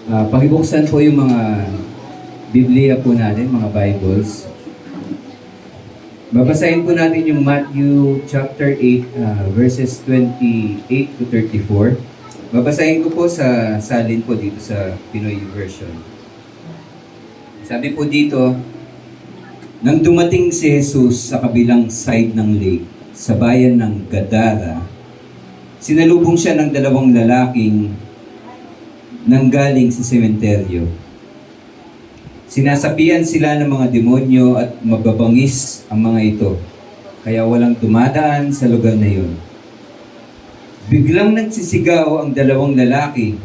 Pakibuksan po yung mga Biblia po natin, mga Bibles. Babasahin po natin yung Matthew chapter 8, verses 28 to 34. Babasahin ko po sa salin po dito sa Pinoy version. Sabi po dito, nang dumating si Jesus sa kabilang side ng lake, sa bayan ng Gadara, sinalubong siya ng dalawang lalaking nanggaling sa sementeryo. Sinasapian sila ng mga demonyo at mababangis ang mga ito, kaya walang dumadaan sa lugar na yun. Biglang nagsisigaw ang dalawang lalaki,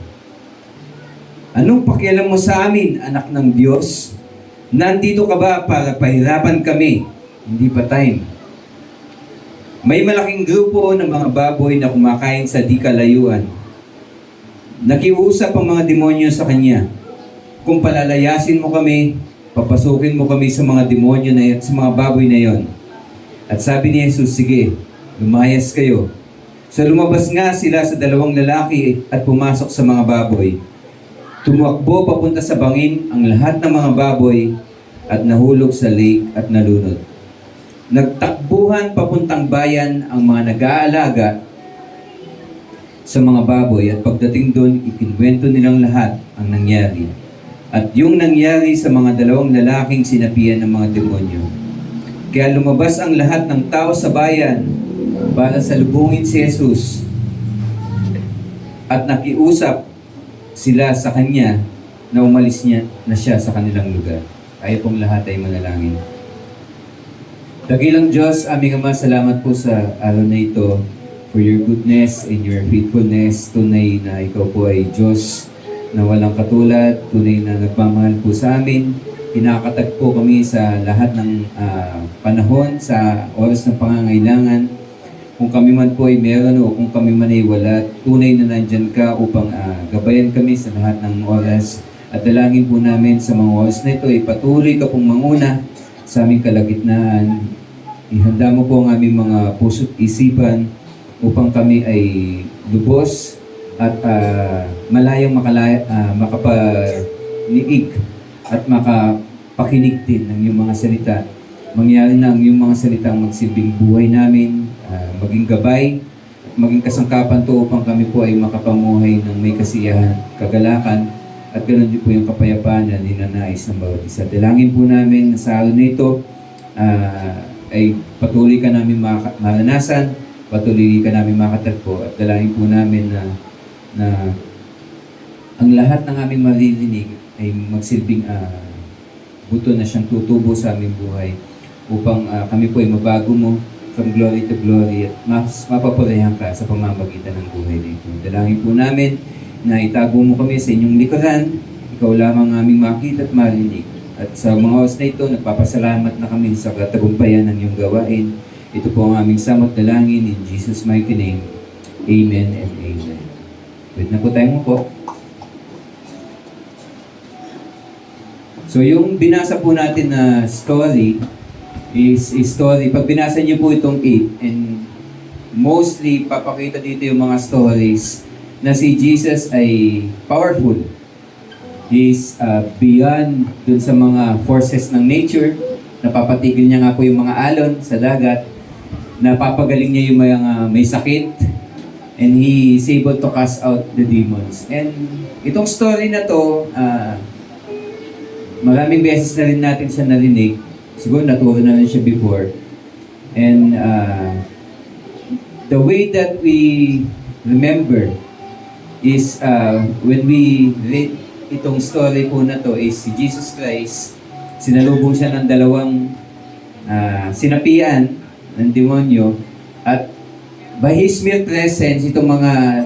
"Anong pakialam mo sa amin, anak ng Diyos? Nandito ka ba para pahirapan kami? Hindi pa time." May malaking grupo ng mga baboy na kumakain sa di kalayuan. Nakiusap ang mga demonyo sa kanya, "Kung palalayasin mo kami, papasukin mo kami sa mga demonyo na yan, sa mga baboy na yon." At sabi ni Jesus, "Sige, lumayas kayo." So lumabas nga sila sa dalawang lalaki at pumasok sa mga baboy. Tumakbo papunta sa bangin ang lahat ng mga baboy at nahulog sa lake at nalunod. Nagtakbuhan papuntang bayan ang mga nag-aalaga sa mga baboy at pagdating doon, ikinwento nilang lahat ang nangyari. At yung nangyari sa mga dalawang lalaking sinapian ng mga demonyo. Kaya lumabas ang lahat ng tao sa bayan para salubungin si Jesus at nakiusap sila sa kanya na umalis na siya sa kanilang lugar. Tayo pong lahat ay manalangin. Dakilang Diyos, aming Ama, salamat po sa araw na ito for your goodness and your faithfulness. Tunay na ikaw po ay Diyos na walang katulad, tunay na nagmamahal po sa amin. Kinakatag po kami sa lahat ng panahon, sa oras ng pangangailangan. Kung kami man po ay meron o kung kami man ay wala, tunay na nandyan ka upang gabayan kami sa lahat ng oras. At dalangin po namin sa mga oras na ito ay patuloy ka pong manguna sa aming kalagitnaan. Ihanda mo po ang aming mga puso't isipan upang kami ay lubos at malayang makapaniig at makapakinig din ng iyong mga salita. Mangyari na ang iyong mga salita ang magsilbing buhay namin, maging gabay, at maging kasangkapan to upang kami po ay makapamuhay ng may kasiyahan, kagalakan, at ganoon din po yung kapayapaan na ninanais ng bawat isa. Dalangin po namin sa araw na ito ay patuloy ka namin maranasan, patuloy ka namin makatagpo, at dalangin po namin na ang lahat ng aming maririnig ay magsilbing buto na siyang tutubo sa aming buhay upang kami po ay mabago mo from glory to glory at mas mapapurihan ka sa pamamagitan ng buhay nito. Dalangin po namin na itago mo kami sa inyong likuran, ikaw lamang aming makita at marinig. At sa mga oras na ito, nagpapasalamat na kami sa katagumpayan ng iyong gawain. Ito po ang aming samot dalangin in Jesus' mighty name. Amen and amen. Wait na po tayong upo. So yung binasa po natin na story is story. Pag binasa niyo po itong 8, and mostly papakita dito yung mga stories na si Jesus ay powerful. Is beyond dun sa mga forces ng nature. Napapatigil niya nga po yung mga alon sa dagat. Napapagaling niya yung mga may sakit. And he is able to cast out the demons. And itong story na to, maraming beses na rin natin siya narinig. Siguro naturo na rin siya before. And the way that we remember is when we read itong story po na to is si Jesus Christ, sinalubong siya ng dalawang sinapian ng demonyo at by His mere presence, itong mga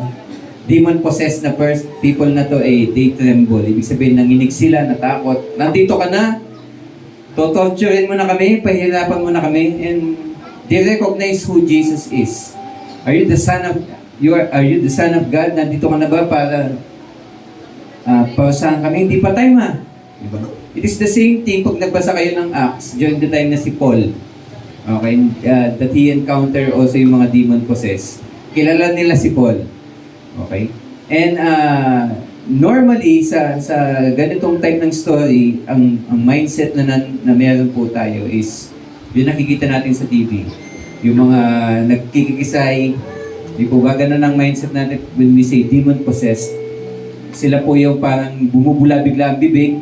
demon-possessed na people na to ay they tremble. Ibig sabihin, nanginig sila, natakot. Nandito ka na, torturein mo na kami, pahirapan mo na kami, and they recognize who Jesus is. Are you the Son of God? Nandito ka na ba para pausahan kami? Hindi pa time diba? It is the same thing pag nagbasa kayo ng Acts during the time na si Paul. Okay? That he encounter also yung mga demon possessed. Kilala nila si Paul. Okay? And normally sa ganitong type ng story, ang mindset na meron po tayo is yung nakikita natin sa TV. Yung mga nagkikisay, di po ba ganun ang mindset natin when we say demon possessed? Sila po yung parang bumubula bigla ang bibig,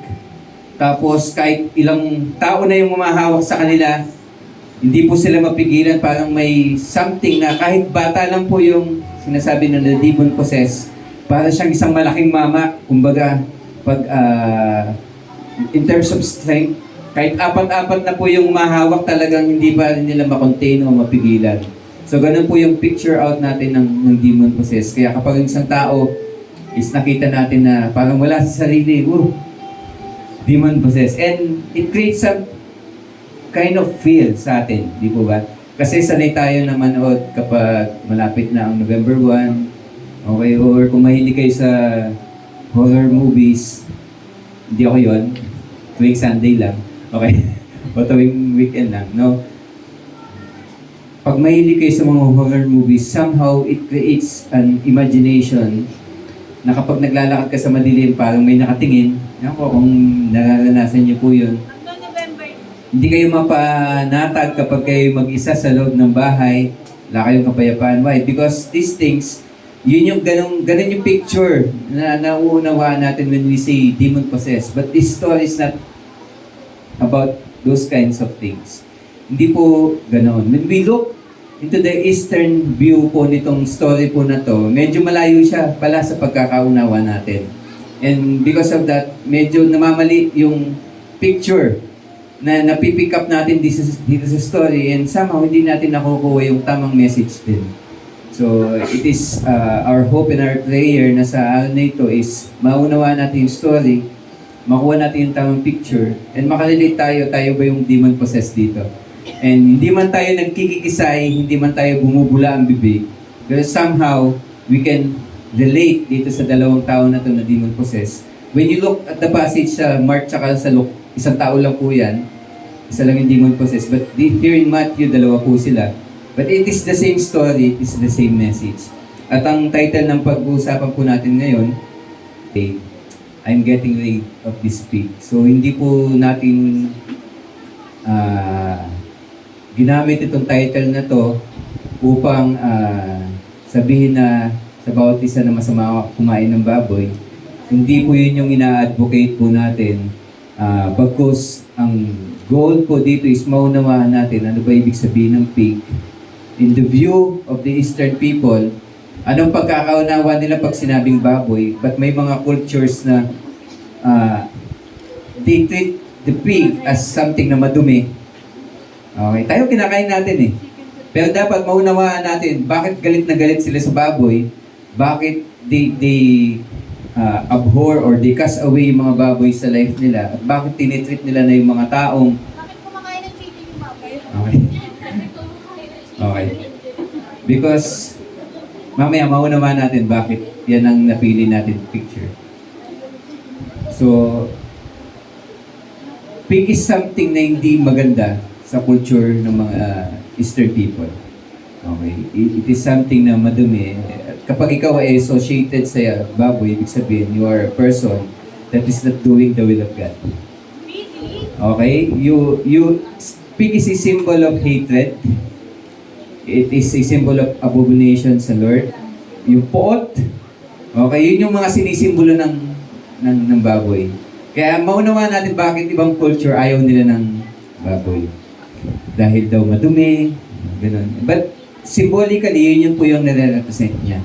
tapos kahit ilang tao na yung humahawak sa kanila, hindi po sila mapigilan, parang may something na kahit bata lang po yung sinasabi na demon possessed, para siyang isang malaking mama, kumbaga, pag, in terms of strength, kahit apat-apat na po yung mahawak, talagang hindi pa rin nila makontain o mapigilan. So, ganun po yung picture out natin ng demon possessed. Kaya kapag isang tao is nakita natin na parang wala sa sarili, demon possessed. And it creates some kind of feel sa atin, di po ba? Kasi sanay tayo na manood kapag malapit na ang November 1, okay, or kung mahilig kayo sa horror movies, hindi ako yun, tuwing Sunday lang, okay, o tuwing weekend lang, no? Pag mahilig kayo sa mga horror movies, somehow it creates an imagination na kapag naglalakad ka sa madilim, parang may nakatingin, ako, kung nararanasan niyo po yun, hindi kayo mapanatag kapag kayo mag-isa sa loob ng bahay, wala kayong kapayapaan. Why? Because these things, yun yung ganun yung picture na nauunawaan natin when we say demon possessed. But this story is not about those kinds of things. Hindi po ganoon. When we look into the eastern view po nitong story po na to, medyo malayo siya pala sa pagkakaunawa natin. And because of that, medyo namamali yung picture na napipick up natin dito sa story, and somehow hindi natin nakukuha yung tamang message din. So, it is our hope and our prayer na sa araw na ito is maunawaan natin yung story, makuha natin yung tamang picture, and makarelate tayo ba yung demon possessed dito. And hindi man tayo nagkikisay, hindi man tayo bumubula ang bibig, pero somehow, we can relate dito sa dalawang tao na to na demon possessed. When you look at the passage sa Mark tsaka sa Luke, isang tao lang po yan, isa lang yung demon possessed. But here in Matthew, dalawa po sila. But it is the same story, it is the same message. At ang title ng pag-uusapan po natin ngayon, okay, I'm getting rid of this pig. So hindi po natin ginamit itong title na to upang sabihin na sa bawat isa na masama kumain ng baboy. Hindi po yun yung ina-advocate po natin. Bagkus ang goal po dito is maunawaan natin ano ba ibig sabihin ng pig. In the view of the Eastern people, anong pagkakaunawa nila pag sinabing baboy, but may mga cultures na they treat the pig as something na madumi. Okay, tayo kinakain natin eh. Pero dapat maunawaan natin bakit galit na galit sila sa baboy, bakit they abhor or they cast away yung mga baboy sa life nila, at bakit tinitreat nila na yung mga taong Bakit kumakain ng chicken yung baboy? okay. Okay. Because mamaya maunawaan natin bakit yan ang napili natin picture. So, pig is something na hindi maganda sa culture ng mga Eastern people. Okay. It is something na madumi. At kapag ikaw ay associated sa baboy, ibig sabihin you are a person that is not doing the will of God. Really? Okay? Pig is a symbol of hatred. It is a symbol of abomination sa Lord. Yung poot, okay, yun yung mga sinisimbolo ng baboy. Kaya maunawa natin bakit ibang culture ayaw nila ng baboy. Dahil daw madumi, ganun. But symbolically, yun po yung nare-represent niya.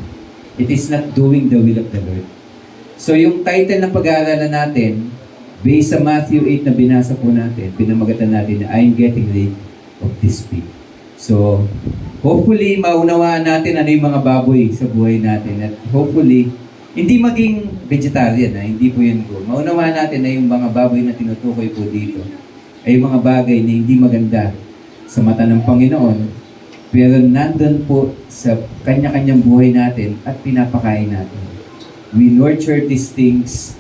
It is not doing the will of the Lord. So yung title ng pag-aaralan natin, based sa Matthew 8 na binasa po natin, pinamagatan natin na I'm getting rid of this pig. So, hopefully, maunawaan natin ano yung mga baboy sa buhay natin. At hopefully, hindi maging vegetarian, hindi po yun po. Maunawaan natin na yung mga baboy na tinutukoy po dito ay yung mga bagay na hindi maganda sa mata ng Panginoon, pero nandun po sa kanya-kanyang buhay natin at pinapakain natin. We nurture these things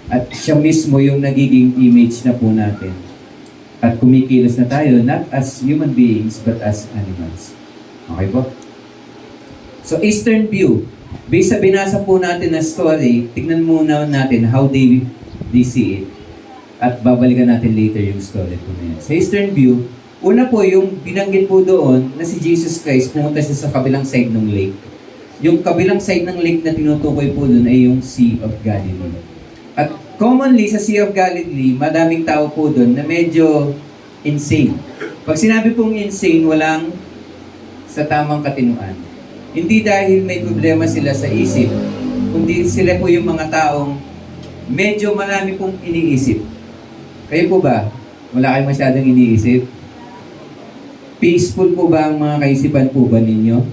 at siya mismo yung nagiging image na po natin. At kumikilos na tayo, not as human beings, but as animals. Okay po? So, Eastern view. Based sa binasa po natin na story, tignan muna natin how they see it. At babalikan natin later yung story po na yan. Sa Eastern View, una po yung binanggit po doon na si Jesus Christ pumunta siya sa kabilang side ng lake. Yung kabilang side ng lake na tinutukoy po doon ay yung Sea of Galilee. At commonly sa Sea of Galilee, madaming tao po doon na medyo insane. Pag sinabi pong insane, walang sa tamang katinuan. Hindi dahil may problema sila sa isip, kundi sila po yung mga taong medyo marami pong iniisip. Kayo po ba? Wala kayong masyadong iniisip? Peaceful po ba ang mga kaisipan po ba ninyo?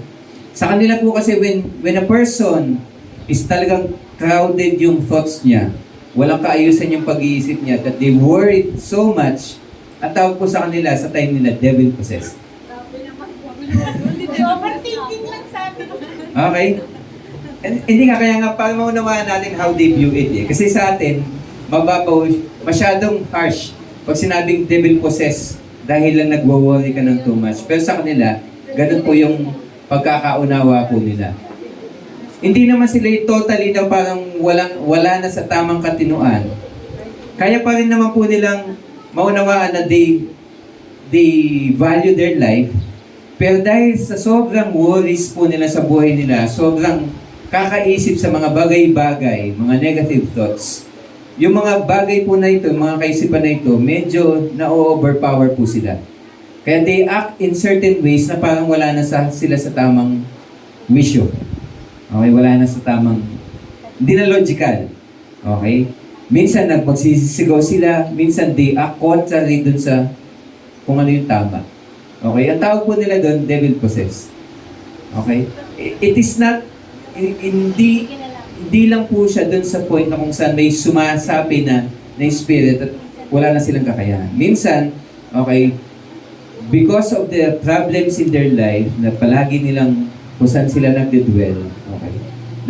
Sa kanila po kasi when a person is talagang crowded yung thoughts niya, walang kaayusan yung pag-iisip niya, that they worried so much, at tawag po sa kanila, sa time nila, devil possessed. Overthinking lang sabi ko. Okay? Hindi nga, kaya nga para maunawaan natin how they view it eh. Kasi sa atin, mababaw, masyadong harsh pag sinabing devil possessed dahil lang nagwo-worry ka ng too much. Pero sa kanila, ganun po yung pagkakaunawa po nila. Hindi naman sila totally na parang wala na sa tamang katinuan. Kaya pa rin naman po nilang maunawaan na they value their life. Pero dahil sa sobrang worries po nila sa buhay nila, sobrang kakaisip sa mga bagay-bagay, mga negative thoughts, yung mga bagay po na ito, mga kaisipan na ito, medyo na-overpower po sila. Kaya they act in certain ways na parang wala na sila sa tamang wisyo. Okay, wala na sa tamang, hindi na logical. Okay? Minsan nagmagsisigaw sila, minsan they act contrary dun sa kung ano yung tama. Okay, ang tawag po nila doon, devil possessed. Okay? It is not, hindi lang po siya doon sa point na kung saan may sumasapi na spirit at wala na silang kakayahan. Minsan, okay, because of the problems in their life na palagi nilang kung saan sila nagdedwell, okay,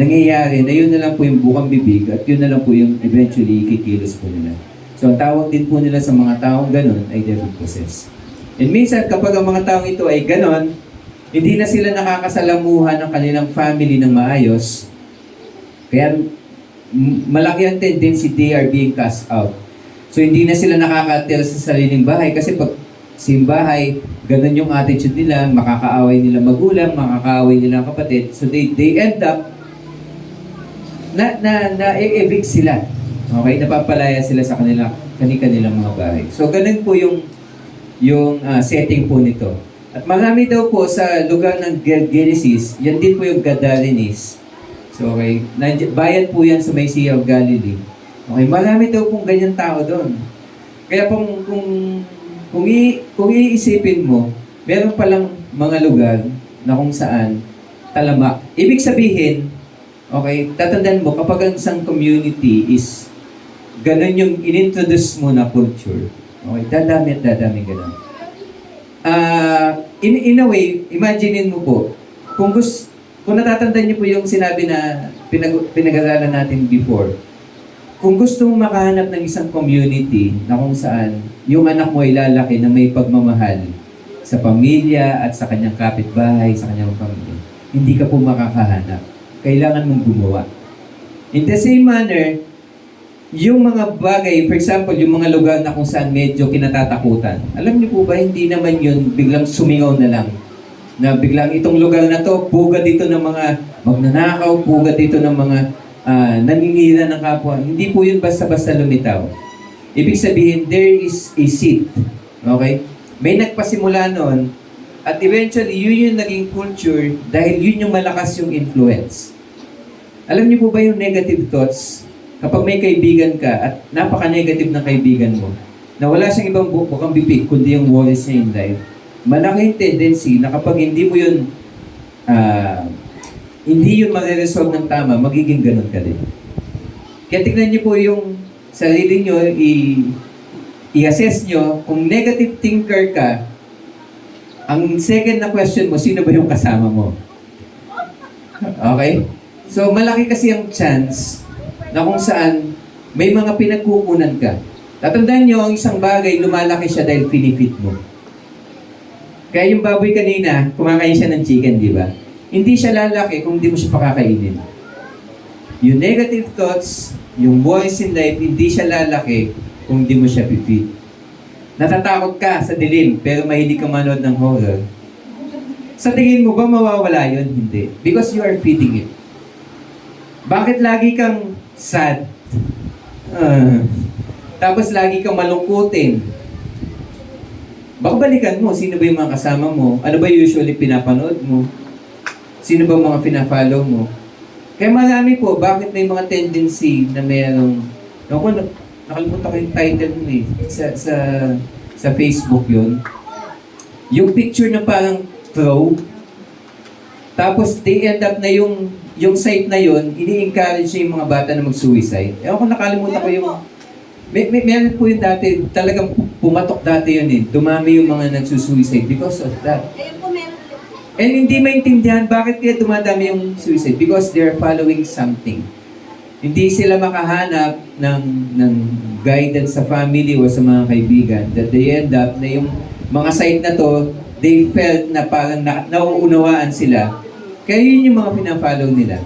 nangyayari na yun na lang po yung bukang bibig at yun na lang po yung eventually ikikilos po nila. So, ang tawag din po nila sa mga taong ganun ay devil possessed. And minsan, kapag ang mga taong ito ay ganon, hindi na sila nakakasalamuhan ng kanilang family ng maayos. Kaya malaki ang tendency they are being cast out. So hindi na sila nakakatira sa sariling bahay kasi pag simbahay, ganon yung attitude nila, makakaaway nila magulang, makakaaway nila kapatid. So they end up na-evict sila. Okay, napapalaya sila sa kanilang mga bahay. So ganun po yung setting po nito. At marami daw po sa lugar ng Genesis, yan din po yung Gadarenes. So okay, bayan po yan sa may Sea of Galilee. Okay, marami daw pong ganyan tao doon. Kaya kung iisipin mo, meron palang mga lugar na kung saan talamak. Ibig sabihin, okay, tatandaan mo, kapag ang isang community is ganun yung inintroduce mo na culture, okay, dadami ganun. In a way, imaginein mo po, kung natatandaan niyo po yung sinabi na pinag-aralan natin before, kung gusto mong makahanap ng isang community na kung saan yung anak mo ay lalaki na may pagmamahal sa pamilya at sa kanyang kapitbahay, sa kanyang pamilya, hindi ka po makakahanap. Kailangan mong gumawa. In the same manner, yung mga bagay, for example, yung mga lugar na kung saan medyo kinatatakutan, alam niyo po ba, hindi naman yun biglang sumingaw na lang. Na biglang itong lugar na to, pugad dito ng mga magnanakaw, pugad dito ng mga naninira ng kapwa. Hindi po yun basta-basta lumitaw. Ibig sabihin, there is a seed. Okay? May nagpasimula noon, at eventually, yun yung naging culture dahil yun yung malakas yung influence. Alam niyo po ba yung negative thoughts? Kapag may kaibigan ka at napaka-negative ng kaibigan mo, na wala siyang ibang bukang bibig kundi yung worries niya in life, malaking tendency na kapag hindi mo yun ma-resolve ng tama, magiging ganun ka din. Kaya tignan niyo po yung sarili niyo, i-assess niyo, kung negative thinker ka, ang second na question mo, sino ba yung kasama mo? Okay? So, malaki kasi ang chance na kung saan may mga pinagkukunan ka. Tatandaan nyo, ang isang bagay, lumalaki siya dahil pinifit mo. Kaya yung baboy kanina, kumakain siya ng chicken, di ba? hindi siya lalaki kung hindi mo siya pakakainin. Yung negative thoughts, yung voice in life, hindi siya lalaki kung hindi mo siya feed. Natatakot ka sa dilim, pero mahilig ka manood ng horror. Sa tingin mo ba mawawala yun? Hindi. Because you are feeding it. Bakit lagi kang sad? Tapos lagi kang malungkutin. Baka balikan mo, sino ba yung mga kasama mo? Ano ba usually pinapanood mo? Sino ba mga pinafollow mo? Kaya marami po, bakit may mga tendency na mayroong... Nakalimutan ko yung title mo eh. Sa Facebook yun. Yung picture na parang throw. Tapos they end up na yung site na yun, ini-encourage yung mga bata na mag-suicide. Ewan ko, nakalimutan ko yung... Meron po yung dati, talagang pumatok dati yun eh. Dumami yung mga nagsusuicide because of that. Ayun po, meron. And hindi maintindihan bakit kaya dumadami yung suicide. Because they're following something. Hindi sila makahanap ng guidance sa family o sa mga kaibigan. That they end up na yung mga site na to, they felt na parang nauunawaan sila. Kaya yun yung mga pinafollow nila.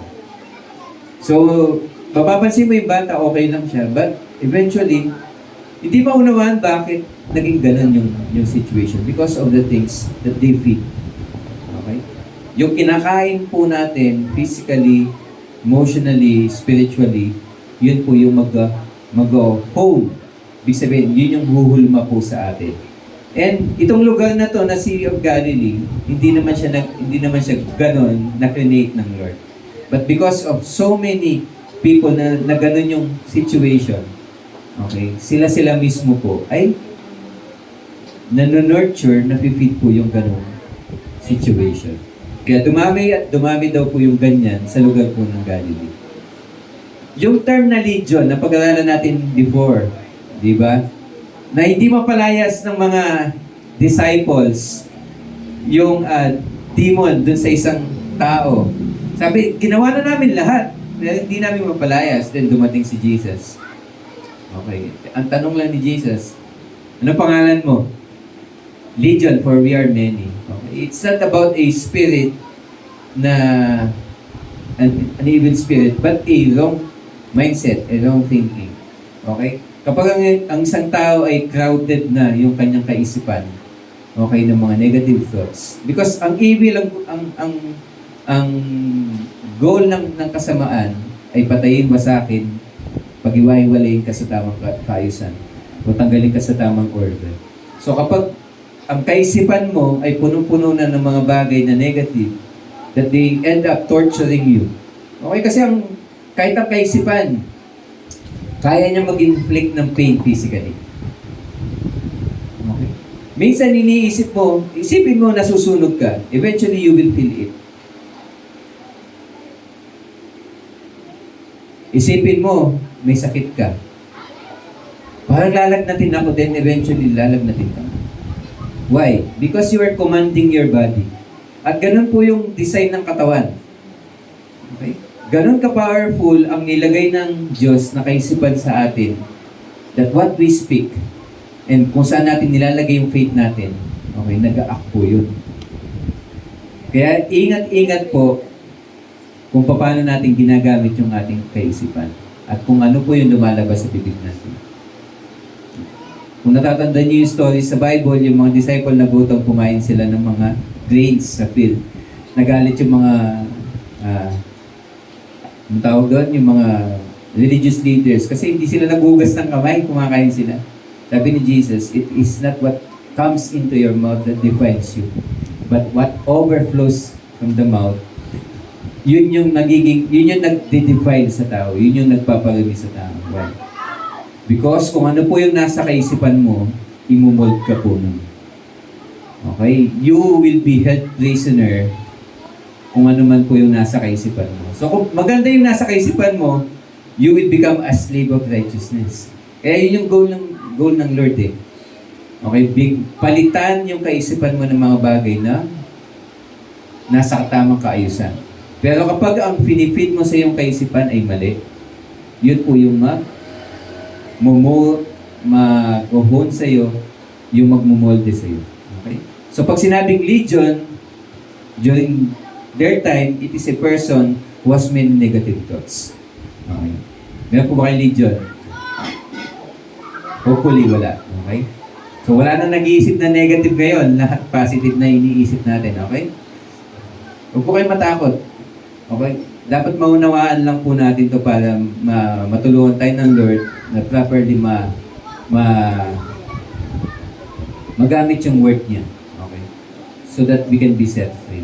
So, mapapansin mo yung bata, okay lang siya. But eventually, hindi maunawaan bakit naging ganun yung situation. Because of the things that they feed. Okay? Yung kinakain po natin, physically, emotionally, spiritually, yun po yung mag-hold. Ibig sabihin, yun yung huhulma po sa atin. And itong lugar na to na Sea of Galilee, hindi naman siya ganon na create ng Lord. But because of so many people na ganon yung situation, okay, sila mismo po ay nano-nurture, na-feed po yung ganon situation. Kaya dumami at dumami daw po yung ganyan sa lugar po ng Galilee. Yung term na legion, na pag-aralan natin before, di ba? Na hindi mapalayas ng mga disciples yung demon dun sa isang tao. Sabi, ginawa na namin lahat. Hindi namin mapalayas. Then dumating si Jesus. Okay. Ang tanong lang ni Jesus, ano pangalan mo? Legion, for we are many. Okay. It's not about a spirit na an evil spirit, but a wrong mindset, a wrong thinking. Okay? Kapag ang isang tao ay crowded na yung kanyang kaisipan, okay, ng mga negative thoughts. Because ang evil, ang goal ng kasamaan ay patayin, wasakin, pag-iwa-iwalayin ka sa tamang kaayusan o tanggalin ka sa tamang order. So kapag ang kaisipan mo ay punong-puno na ng mga bagay na negative, that they end up torturing you. Okay, kasi kahit ang kaisipan, kaya niya mag-inflict ng pain physically. Okay. Minsan iniisip mo, isipin mo nasusunog ka, eventually you will feel it. Isipin mo, may sakit ka. Parang lalagnatin ako, then eventually lalagnatin ka. Why? Because you are commanding your body. At ganun po yung design ng katawan. Okay? Ganon ka-powerful ang nilagay ng Diyos na kaisipan sa atin that what we speak and kung saan natin nilalagay yung faith natin, okay, nag-a-act po yun. Kaya ingat-ingat po kung paano natin ginagamit yung ating kaisipan at kung ano po yung lumalabas sa bibig natin. Kung natatandaan niyo yung story sa Bible, yung mga disciple na gutom, kumain sila ng mga grains sa field. Nagalit yung mga ang tawag doon, yung mga religious leaders, kasi hindi sila nagugas ng kamay, kumakain sila. Sabi ni Jesus, it is not what comes into your mouth that defines you, but what overflows from the mouth, yun yung nagde-define sa tao, yun yung nagpapalumi sa tao. Why? Because kung ano po yung nasa kaisipan mo, imumold ka po nun. Okay? You will be held prisoner kung ano man po yung nasa kaisipan mo. So kung maganda yung nasa kaisipan mo, you will become a slave of righteousness. Kaya yun yung goal ng Lord eh. Okay, palitan yung kaisipan mo ng mga bagay na nasa tamang kaayusan. Pero kapag ang finifeed mo sa iyong kaisipan ay mali, yun po yung mag-hone sa iyo, yung magmumolde sa iyo. Okay? So pag sinabing legion, during their time, it is a person who has many negative thoughts. Okay. Meron po ba kayong lead dyan? Hopefully, wala. Okay? So, wala nang nag-iisip na negative ngayon. Lahat positive na iniisip natin. Okay? Huwag po kayong matakot. Okay? Dapat maunawaan lang po natin to para matulungan tayo ng Lord na properly magamit yung word niya. Okay? So that we can be set free.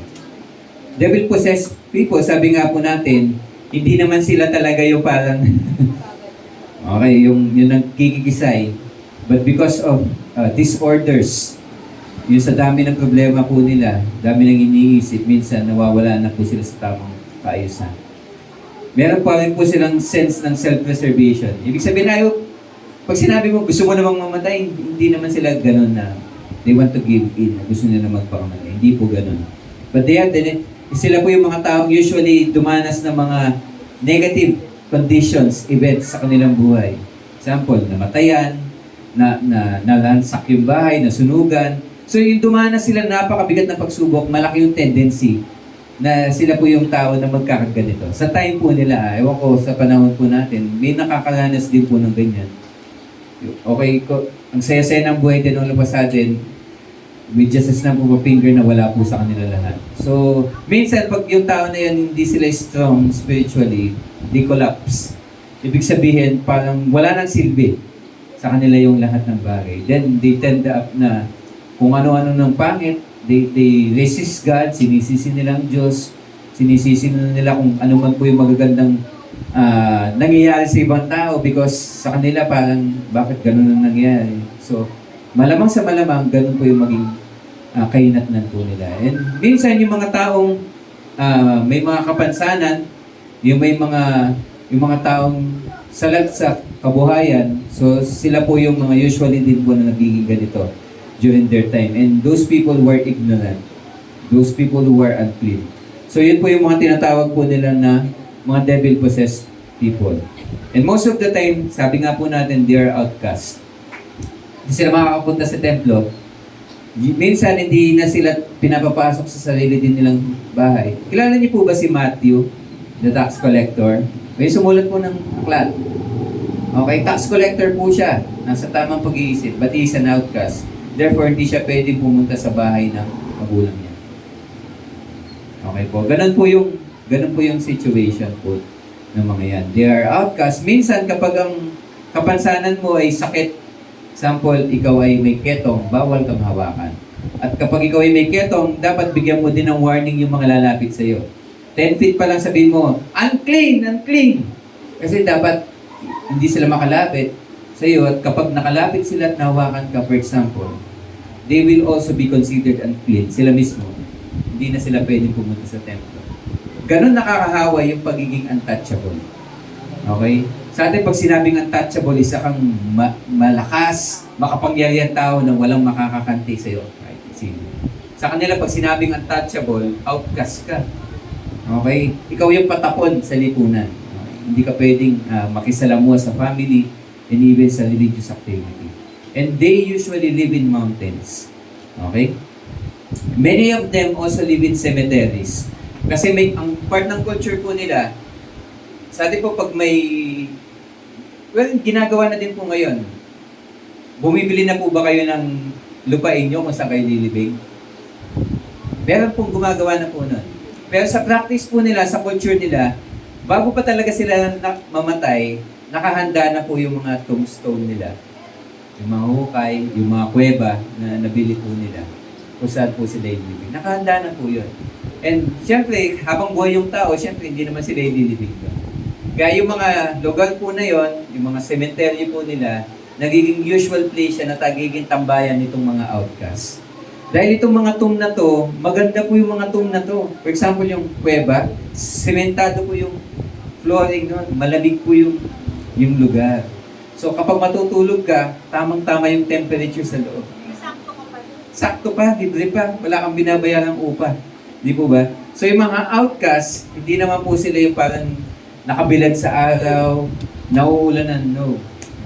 Devil-possessed people, sabi nga po natin, hindi naman sila talaga yung parang okay, yung nagkikisay. But because of disorders, yung sa dami ng problema po nila, dami ng iniisip, minsan nawawala na po sila sa tamang kaayusan. Meron pa rin po silang sense ng self-preservation. Ibig sabihin na pag sinabi mo, gusto mo namang mamatay, hindi naman sila ganun na they want to give in, gusto nila magpakamatay. Hindi po ganun. But they have sila po yung mga taong usually dumanas ng mga negative conditions, events sa kanilang buhay. Example, namatayan, nalansak yung bahay, nasunugan. So yung dumanas sila napakabigat na pagsubok, malaki yung tendency na sila po yung tao na magkakaganito. Sa time po nila, ewan ko sa panahon po natin, may nakakaranas din po ng ganyan. Okay, ang saya-saya ng buhay din all of a sudden, with just a snap of a finger na wala po sa kanila lahat. So, minsan pag yung tao na yan hindi sila strong spiritually, they collapse. Ibig sabihin, parang wala nang silbi sa kanila yung lahat ng bagay. Then, they tend up na kung ano-ano ng pangit, they resist God, sinisisi nila ang Diyos, sinisisi nila kung ano man po yung magagandang nangyayari sa ibang tao because sa kanila parang bakit ganun ang nangyayari. So, malamang sa malamang, ganun po yung maging kainatnan po nila. And minsan yung mga taong may mga kapansanan, yung mga taong salat sa kabuhayan, so sila po yung mga usually din po na nagiging ganito during their time. And those people were ignorant. Those people who were unclean. So yun po yung mga tinatawag po nila na mga devil-possessed people. And most of the time, sabi nga po natin, they are outcast. Hindi sila makakapunta sa templo. Minsan, hindi na sila pinapapasok sa sarili din nilang bahay. Kilala niyo po ba si Matthew, the tax collector? May sumulat po ng aklat. Okay, tax collector po siya. Nasa tamang pag-iisip, but he is an outcast. Therefore, hindi siya pwedeng pumunta sa bahay ng magulang niya. Okay po. Ganun po yung situation po ng mga yan. They are outcast. Minsan, kapag ang kapansanan mo ay sakit, example, ikaw ay may ketong, bawal kang hawakan. At kapag ikaw ay may ketong, dapat bigyan mo din ng warning yung mga lalapit sa iyo. 10 feet pa lang sabihin mo, unclean, unclean. Kasi dapat hindi sila makalapit sa iyo. At kapag nakalapit sila at nahawakan ka, for example, they will also be considered unclean. Sila mismo. Hindi na sila pwedeng pumunta sa templo. Ganon nakakahawa yung pagiging untouchable. Okay? Sa atin, pag sinabing untouchable, isa kang malakas, makapangyarihan tao na walang makakakanti sa'yo. Right? Sa kanila, pag sinabing untouchable, outcast ka. Okay? Ikaw yung patapon sa lipunan. Okay? Hindi ka pwedeng makisalamuha sa family and even sa religious activity. And they usually live in mountains. Okay? Many of them also live in cemeteries. Kasi ang part ng culture po nila, sa atin po pag ginagawa na din po ngayon. Bumibili na po ba kayo ng lupain nyo kung saan kayo lilibing? Meron pong gumagawa na po nun. Pero sa practice po nila, sa culture nila, bago pa talaga sila mamatay, nakahanda na po yung mga tombstone nila. Yung mga hukay, yung mga kuweba na nabili po nila. Kung saan po sila ilibing. Nakahanda na po yun. And siyempre, habang buhay yung tao, siyempre hindi naman sila ililibing doon. Kaya yung mga lugar po na yon, yung mga cemetery po nila, nagiging usual place siya na nagiging tambayan nitong mga outcasts. Dahil itong mga tomb na to, maganda po yung mga tomb na to. For example, yung kuweba, sementado po yung flooring nun, malamig po yung lugar. So kapag matutulog ka, tamang-tama yung temperature sa loob. Sakto ka pa. Sakto pa, libre pa, wala kang binabayarang upa. Di po ba? So yung mga outcasts, hindi naman po sila yung parang nakabilad sa araw, nauulanan, no.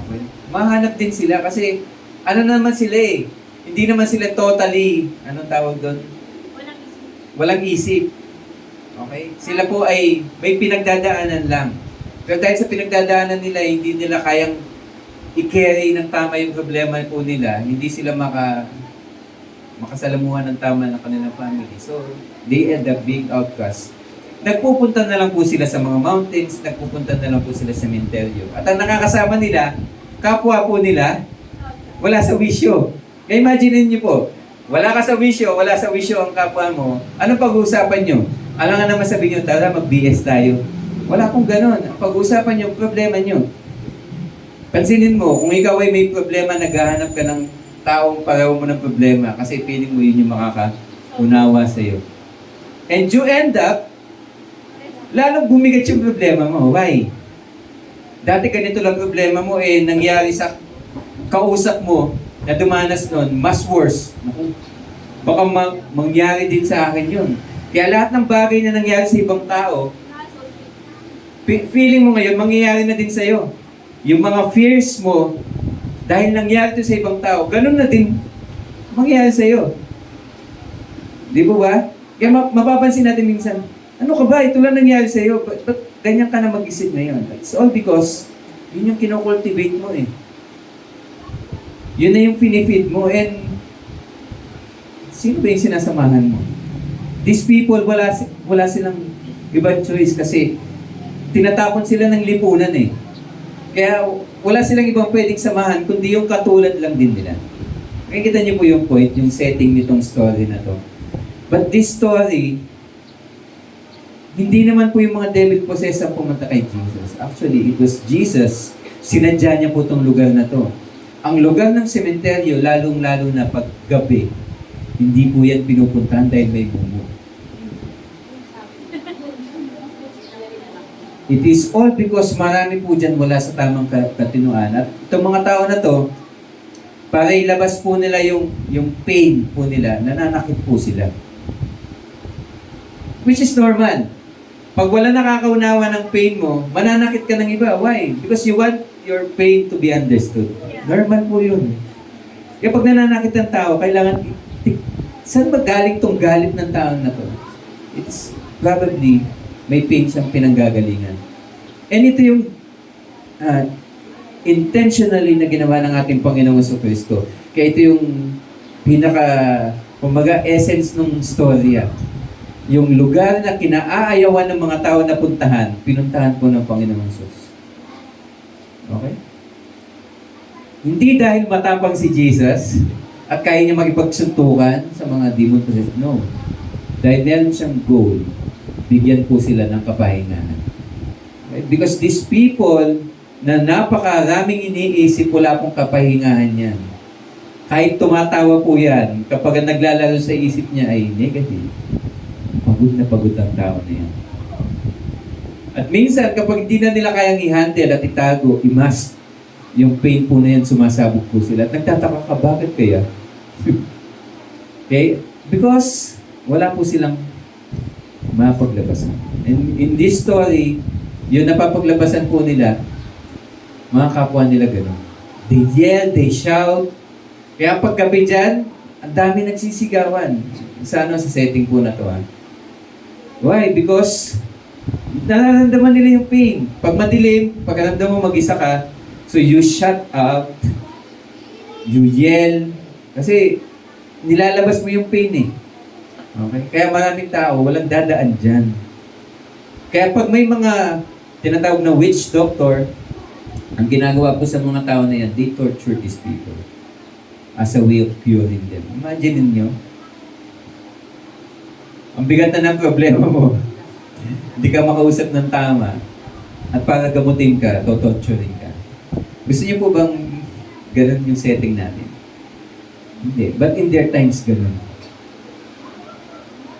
Okay? Mahanap din sila kasi ano naman sila eh. Hindi naman sila totally, anong tawag doon? Walang isip. Walang isip. Okay? Sila po ay may pinagdadaanan lang. Pero dahil sa pinagdadaanan nila, hindi nila kayang i-carry ng tama yung problema po nila, hindi sila makasalamuhan ng tama ng kanilang family. So, they end up being outcast. Nagpupunta na lang po sila sa mga mountains, nagpupunta na lang po sila sa cementerio. At ang nakakasama nila, kapwa po nila, wala sa wisyo. Kaya imagine niyo po, wala ka sa wisyo, wala sa wisyo ang kapwa mo, anong pag-uusapan nyo? Alam nga naman sabihin nyo, tara mag-BS tayo. Wala pong ganon. Ang pag-uusapan nyo, problema nyo. Pansinin mo, kung ikaw ay may problema, naghahanap ka ng taong pareho mo ng problema kasi feeling mo yun yung makakaunawa sa'yo. And you end up, lalong bumigat yung problema mo. Why? Dati ganito lang problema mo, nangyari sa kausap mo na dumanas nun, mas worse. Naku, baka mangyari din sa akin yun. Kaya lahat ng bagay na nangyari sa ibang tao, feeling mo ngayon, mangyayari na din sa'yo. Yung mga fears mo, dahil nangyari ito sa ibang tao, ganun na din mangyayari sa'yo. Di ba ba? Kaya mapapansin natin minsan, ano ka ba? Ito lang nangyari sa'yo. Ba't ganyan ka na mag-isip ngayon? It's all because yun yung kinocultivate mo eh. Yun na yung finifeed mo. And sino ba yung sinasamahan mo? These people, wala silang ibang choice kasi tinatapon sila ng lipunan eh. Kaya wala silang ibang pwedeng samahan kundi yung katulad lang din nila. Nakikita niyo po yung point, yung setting nitong story na to. But this story, hindi naman po yung mga devil-possessed ang pumunta kay Jesus. Actually, it was Jesus. Sinadya niya po itong lugar na to. Ang lugar ng sementeryo, lalong-lalo na pag gabi, hindi po yan pinupuntahan dahil may bumo. It is all because marami po dyan wala sa tamang katinuan. At itong mga tao na to, para ilabas po nila yung pain po nila, nananakit po sila. Which is normal. Pag wala nakakaunawa ng pain mo, mananakit ka ng iba. Why? Because you want your pain to be understood. Normal po yun. Kaya pag nananakit ng tao, kailangan, saan ba galing tong galit ng tao na to? It's probably may pain siyang pinanggagalingan. And ito yung intentionally na ginawa ng ating Panginoong Jesucristo. Kaya ito yung kumbaga, essence ng storya. Yung lugar na kinaayawan ng mga tao na puntahan, pinuntahan po ng Panginoong Jesus. Okay? Hindi dahil matapang si Jesus at kaya niya makipagsuntukan sa mga demon possessed. No. Dahil meron siyang goal, bigyan po sila ng kapahingahan. Okay? Because these people na napakaraming iniisip, wala pong kapahingahan yan. Kahit tumatawa po yan, kapag naglalaro sa isip niya ay negative. Pagod na pagod ang tao na yan. At minsan, kapag hindi na nila kayang i-handle at itago, i-mask, yung pain po na yan, sumasabog po sila. At nagtataka ka, bakit kaya? Okay? Because wala po silang mapaglabasan. And in this story, yung napapaglabasan po nila, mga kapwa nila gano'n. They yell, they shout. Kaya paggabi dyan, ang dami nagsisigawan. Sa setting po na to ha. Why? Because nararamdaman nila yung pain. Pag madilim, pag alamdam mo mag-isa ka, so you shut up, you yell, kasi nilalabas mo yung pain eh. Okay? Kaya maraming tao, walang dadaan dyan. Kaya pag may mga tinatawag na witch doctor, ang ginagawa po sa mga tao na yan, they torture these people as a way of curing them. Imagine niyo, ang bigat na ng problema mo, hindi ka makausap ng tama, at para gamutin ka, torturing ka. Gusto niyo po bang ganun yung setting natin? Hindi. But in their times, ganun.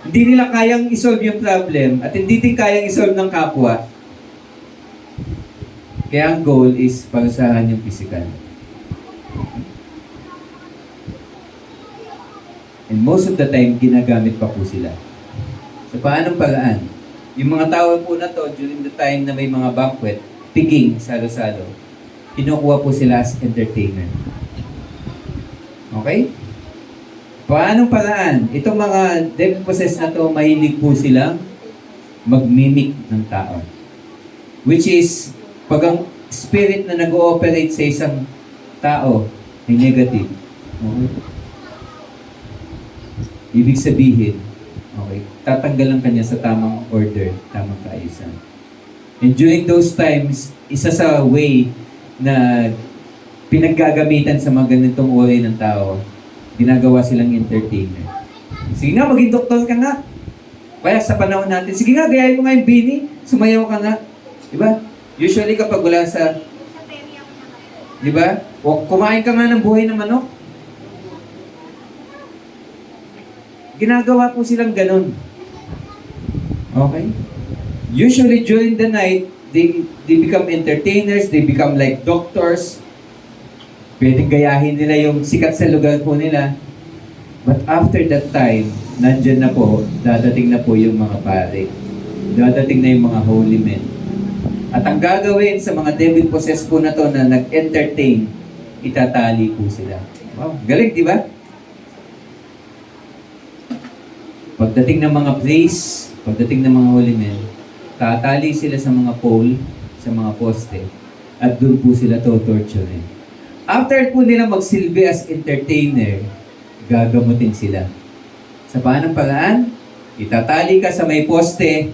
Hindi nila kayang isolve yung problem at hindi din kayang isolve ng kapwa. Kaya ang goal is parusahan yung physical. And most of the time, ginagamit pa po sila. So, paanong paraan? Yung mga tao po na to, during the time na may mga banquet, piging, salo-salo, kinukuha po sila as entertainment. Okay? Paanong paraan? Itong mga devil-possessed na to, mahilig po silang magmimik ng tao. Which is, pag ang spirit na nag-ooperate sa isang tao ay negative, okay? Ibig sabihin, okay, tatanggalan kanya sa tamang order, tamang kaayusan. And during those times, isa sa way na pinaggagamitan sa mga ganitong uri ng tao, ginagawa silang entertainer. Sige nga, maging doktor ka nga. Kaya sa panahon natin, sige nga, gayahin mo nga yung bini, sumayaw ka nga. Diba? Usually kapag wala sa, diba? O kumain ka nga ng buhay ng manok. Ginagawa po silang ganun. Okay? Usually during the night, they become entertainers, they become like doctors. Pwedeng gayahin nila yung sikat sa lugar po nila. But after that time, nandyan na po, dadating na po yung mga pare. Dadating na yung mga holy men. At ang gagawin sa mga devil-possessed po na to na nag-entertain, itatali po sila. Wow, galing, di ba? Pagdating ng mga priest, pagdating ng mga holy men, tatali sila sa mga pole, sa mga poste, at doon po sila torturin. After po nila magsilbi as entertainer, gagamutin sila. Sa paanong paraan? Itatali ka sa may poste.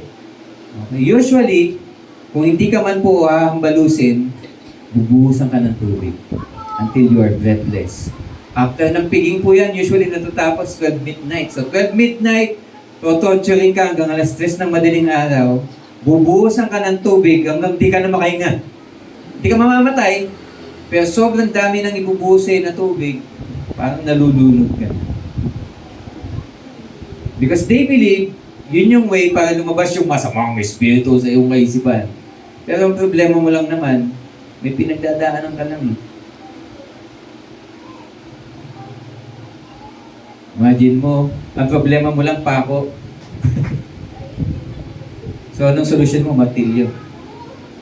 Okay. Usually, kung hindi ka man po hahambalusin, bubuhusan ka ng tubig until you are breathless. After ng piging po yan, usually natatapos 12 midnight. So 12 midnight, totorturing ka hanggang alas 3 ng madaling araw, bubuhusan ka ng tubig hanggang di ka na makahinga. Hindi ka mamamatay, pero sobrang dami ng ibubuhusin na tubig, parang nalulunod ka na. Because they believe, yun yung way para lumabas yung masamang espiritu sa iyong kaisipan. Pero ang problema mo lang naman, may pinagdadaanan ka lang eh. Imagine mo, ang problema mo lang pako. So, anong solusyon mo? Martilyo.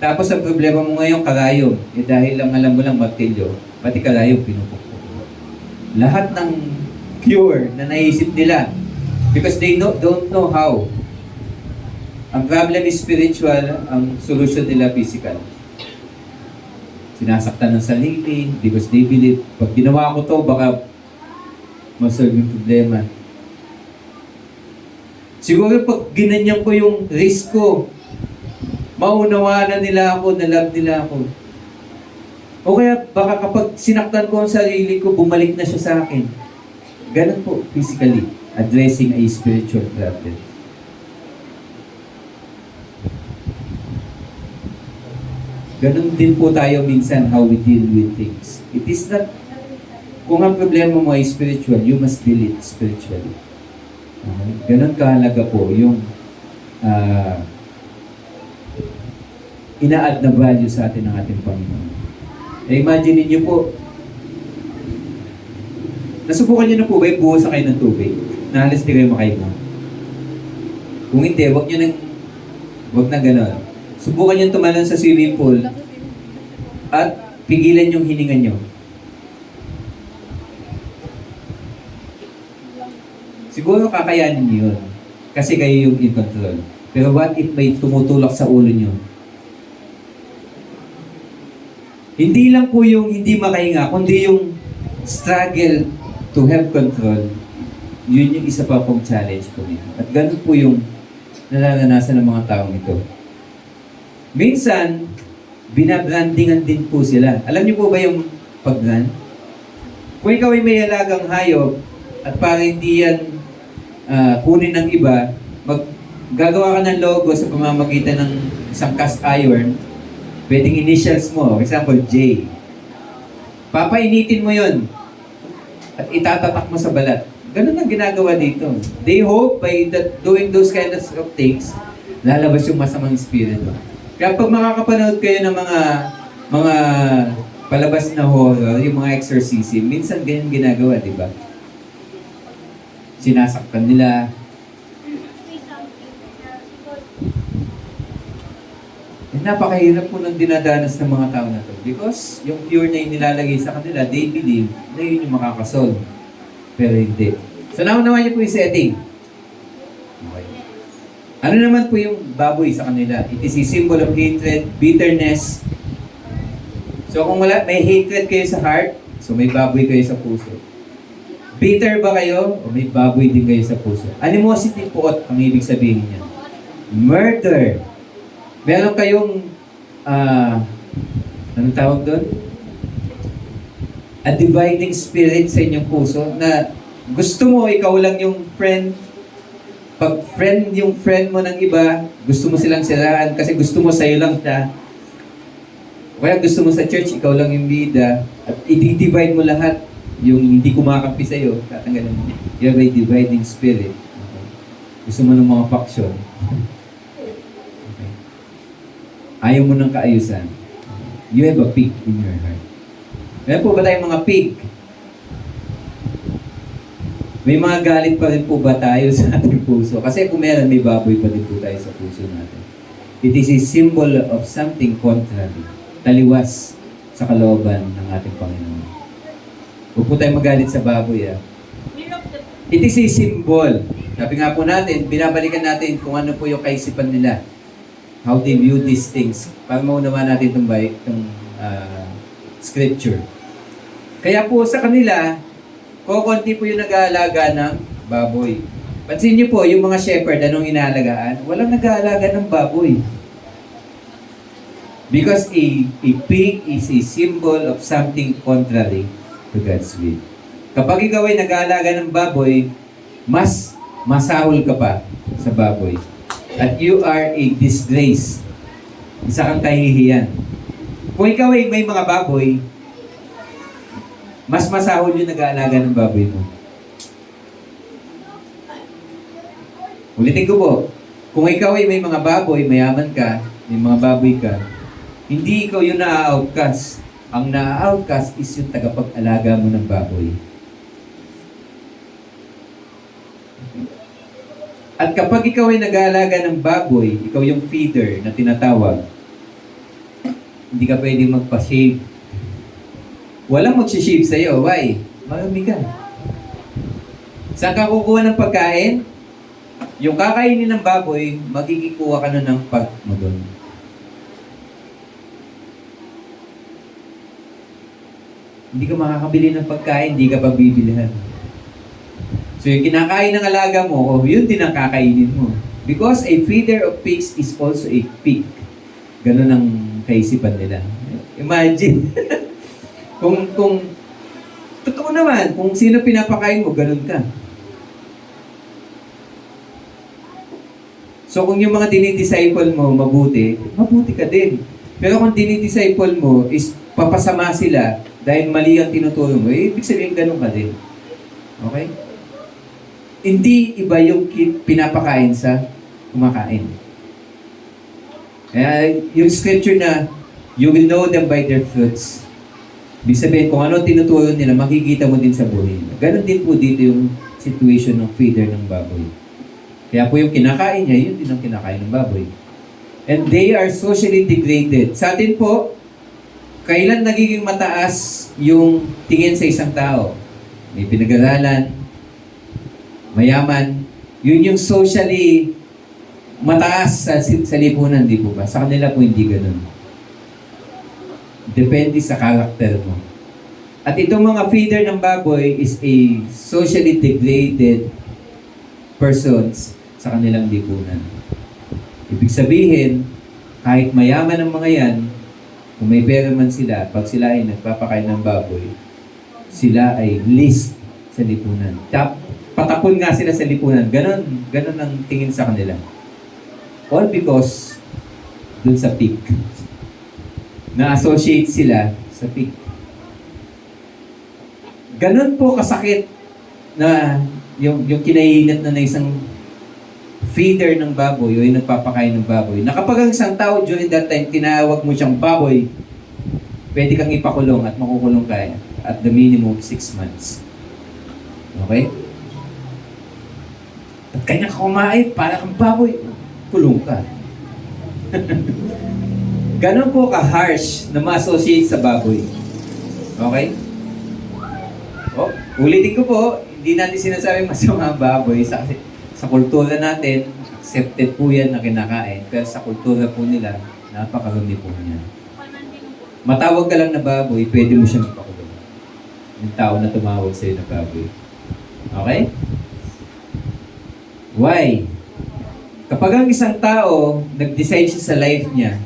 Tapos, ang problema mo ngayon, karayom. Eh, dahil lang alam mo lang martilyo, pati karayom, pinupukpok. Lahat ng cure na naisip nila, because they don't know how. Ang problem is spiritual, ang solution nila physical. Sinasaktan ng sarili, because they believe, pag ginawa ko to, baka masolve yung problema. Siguro pag ginanyan ko yung risk ko, maunawa na nila ako, na-love nila ako. O kaya baka kapag sinaktan ko ang sarili ko, bumalik na siya sa akin. Ganun po, physically, addressing a spiritual problem. Ganun din po tayo minsan how we deal with things. It is not, kung ang problema mo ay spiritual, you must deal it spiritually. Okay? Ganun kahalaga po yung ina-add na value sa atin ng ating Panginoon. Eh, imagine niyo po, nasubukan niyo na po ba yung buhusan kayo ng tubig? Na halos di kayo makahinga? Kung hindi, wag na gano'n. Subukan niyo tumalon sa swimming pool at pigilan yung hininga niyo. Siguro kakayanin niyo yun. Kasi kayo yung in control. Pero what if may tumutulak sa ulo niyo? Hindi lang po yung hindi makahinga, kundi yung struggle to have control. Yun yung isa pa pong challenge po nito. At ganun po yung nararanasan ng mga taong ito. Minsan, binabrandingan din po sila. Alam niyo po ba yung pag-brand? Kung ikaw ay may halagang hayop at para hindi yan kunin ng iba, gagawa ka ng logo sa pamamagitan ng isang cast iron, pwedeng initials mo, for example, J. Papainitin mo yun at itatatak mo sa balat. Ganun ang ginagawa dito. They hope by doing those kind of things, lalabas yung masamang espiritu. Kaya pag makakapanood kayo ng mga palabas na horror, yung mga exorcism, minsan ganyan ginagawa, di ba? Sinasaktan nila. Napakahirap po ng dinadanas ng mga tao na to. Because yung cure na yung nilalagay sa kanila, they believe na yun yung makakasolve. Pero hindi. So, naunawa niyo po yung setting. Okay. Ano naman po yung baboy sa kanila? It is a symbol of hatred, bitterness. So kung wala, may hatred kayo sa heart, so may baboy kayo sa puso. Bitter ba kayo? O may baboy din kayo sa puso. Animosity po ang ibig sabihin niya. Murder. Meron kayong, anong tawag doon? A dividing spirit sa inyong puso na gusto mo, ikaw lang yung friend. Pag friend yung friend mo ng iba, gusto mo silang siraan kasi gusto mo sa'yo lang siya. Kaya gusto mo sa church, ikaw lang yung bida. At i-divide mo lahat. Yung hindi kumakampi sa'yo, tatanggalin mo. You have a dividing spirit. Okay. Gusto mo ng mga faction. Okay. Ayaw mo ng kaayusan. You have a pig in your heart. Meron po ba tayong mga pig? May mga galit pa rin po ba tayo sa ating puso? Kasi kung meron, may baboy pa din po tayo sa puso natin. It is a symbol of something contrary. Taliwas sa kalooban ng ating Panginoon. Huwag po tayo magalit sa baboy. It is a symbol. Sabi nga po natin, binabalikan natin kung ano po yung kaisipan nila. How they view these things. Para maunawa natin itong scripture. Kaya po sa kanila, konti po yung nag-aalaga ng baboy. Pansin niyo po, yung mga shepherd, anong inaalagaan? Walang nag-aalaga ng baboy. Because a pig is a symbol of something contrary to God's will. Kapag ikaw ay nag-aalaga ng baboy, mas masahol ka pa sa baboy. At you are a disgrace. Isa kang kahihiyan. Kung ikaw ay may mga baboy, mas masahol yung nag-aalaga ng baboy mo. Ulitin ko po, kung ikaw ay may mga baboy, mayaman ka, may mga baboy ka, hindi ikaw yung na-outcast. Ang na-outcast is yung tagapag-alaga mo ng baboy. At kapag ikaw ay nag-aalaga ng baboy, ikaw yung feeder na tinatawag, hindi ka pwedeng magpa-shave. Walang mag-shave sa'yo. Why? Marami ka. Saan ka kukuha ng pagkain? Yung kakainin ng baboy, magkikikuha ka na ng pag mo doon. Hindi ka makakabili ng pagkain, hindi ka pagbibilihan. So yung kinakain ng alaga mo, yun din ang kakainin mo. Because a feeder of pigs is also a pig. Ganun ang kaisipan nila. Imagine. kung totoo naman, kung sino pinapakain mo, ganun ka. So kung yung mga dinidisciple mo mabuti, mabuti ka din. Pero kung dinidisciple mo is papasama sila dahil mali ang tinuturo mo, ibig sabihin ganun ka din. Okay? Hindi iba yung pinapakain sa kumakain. Kaya yung scripture na, you will know them by their fruits. Ibig sabihin, kung ano tinuturo nila, makikita mo din sa buhay nila. Ganon din po dito yung situation ng feeder ng baboy. Kaya po yung kinakain niya, yun din ang kinakain ng baboy. And they are socially degraded. Sa atin po, kailan nagiging mataas yung tingin sa isang tao? May pinag-aralan, mayaman, yun yung socially mataas sa lipunan, di po ba? Sa kanila po hindi ganun. Depende sa karakter mo. At itong mga feeder ng baboy is a socially degraded persons sa kanilang lipunan. Ibig sabihin, kahit mayaman ang mga yan, kung may pera man sila, pag sila ay nagpapakain ng baboy, sila ay least sa lipunan. Patapon nga sila sa lipunan. Ganon ang tingin sa kanila. All because dun sa pig. Na-associate sila sa pig. Ganon po kasakit na yung kinaingat na isang feeder ng baboy o yung nagpapakain ng baboy. Na kapag ang isang tao during that time, tinawag mo siyang baboy, pwede kang ipakulong at makukulong ka at the minimum 6 months. Okay? At kanya ka kumain, para kang baboy, kulong ka. Ganon po ka-harsh na ma-associate sa baboy. Okay? O, ulitin ko po, hindi natin sinasabing masama ang baboy. Sa kultura natin, accepted po yan na kinakain. Pero sa kultura po nila, napakarami po niya. Matawag ka lang na baboy, pwede mo siyang ipakulong. Yung tao na tumawag sa'yo na baboy. Okay? Why? Kapag ang isang tao, nag-decide siya sa life niya,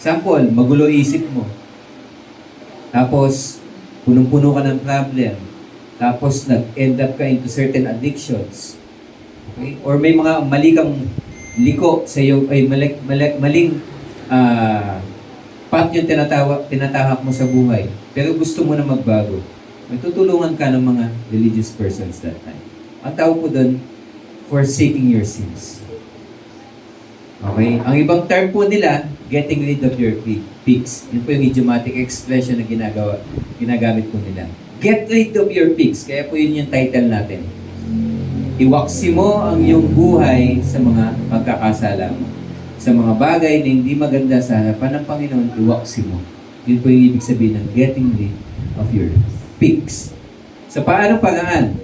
example, magulo isip mo. Tapos, punong-puno ka ng problem. Tapos, nag-end up ka into certain addictions. Okay? Or may mga mali kang liko sa iyo, ay maling path yung tinatahak mo sa buhay. Pero gusto mo na magbago. May tutulungan ka ng mga religious persons that time. Ang tawag po doon, forsaking your sins. Okay? Ang ibang term po nila, getting rid of your pigs. Yun po yung idiomatic expression na ginagamit po nila. Get rid of your pigs. Kaya po yun yung title natin. Iwaksi mo ang iyong buhay sa mga pagkakasala mo. Sa mga bagay na hindi maganda sa harapan ng Panginoon, iwaksi mo. Yun po yung ibig sabihin ng getting rid of your pigs. Sa paanong paraan?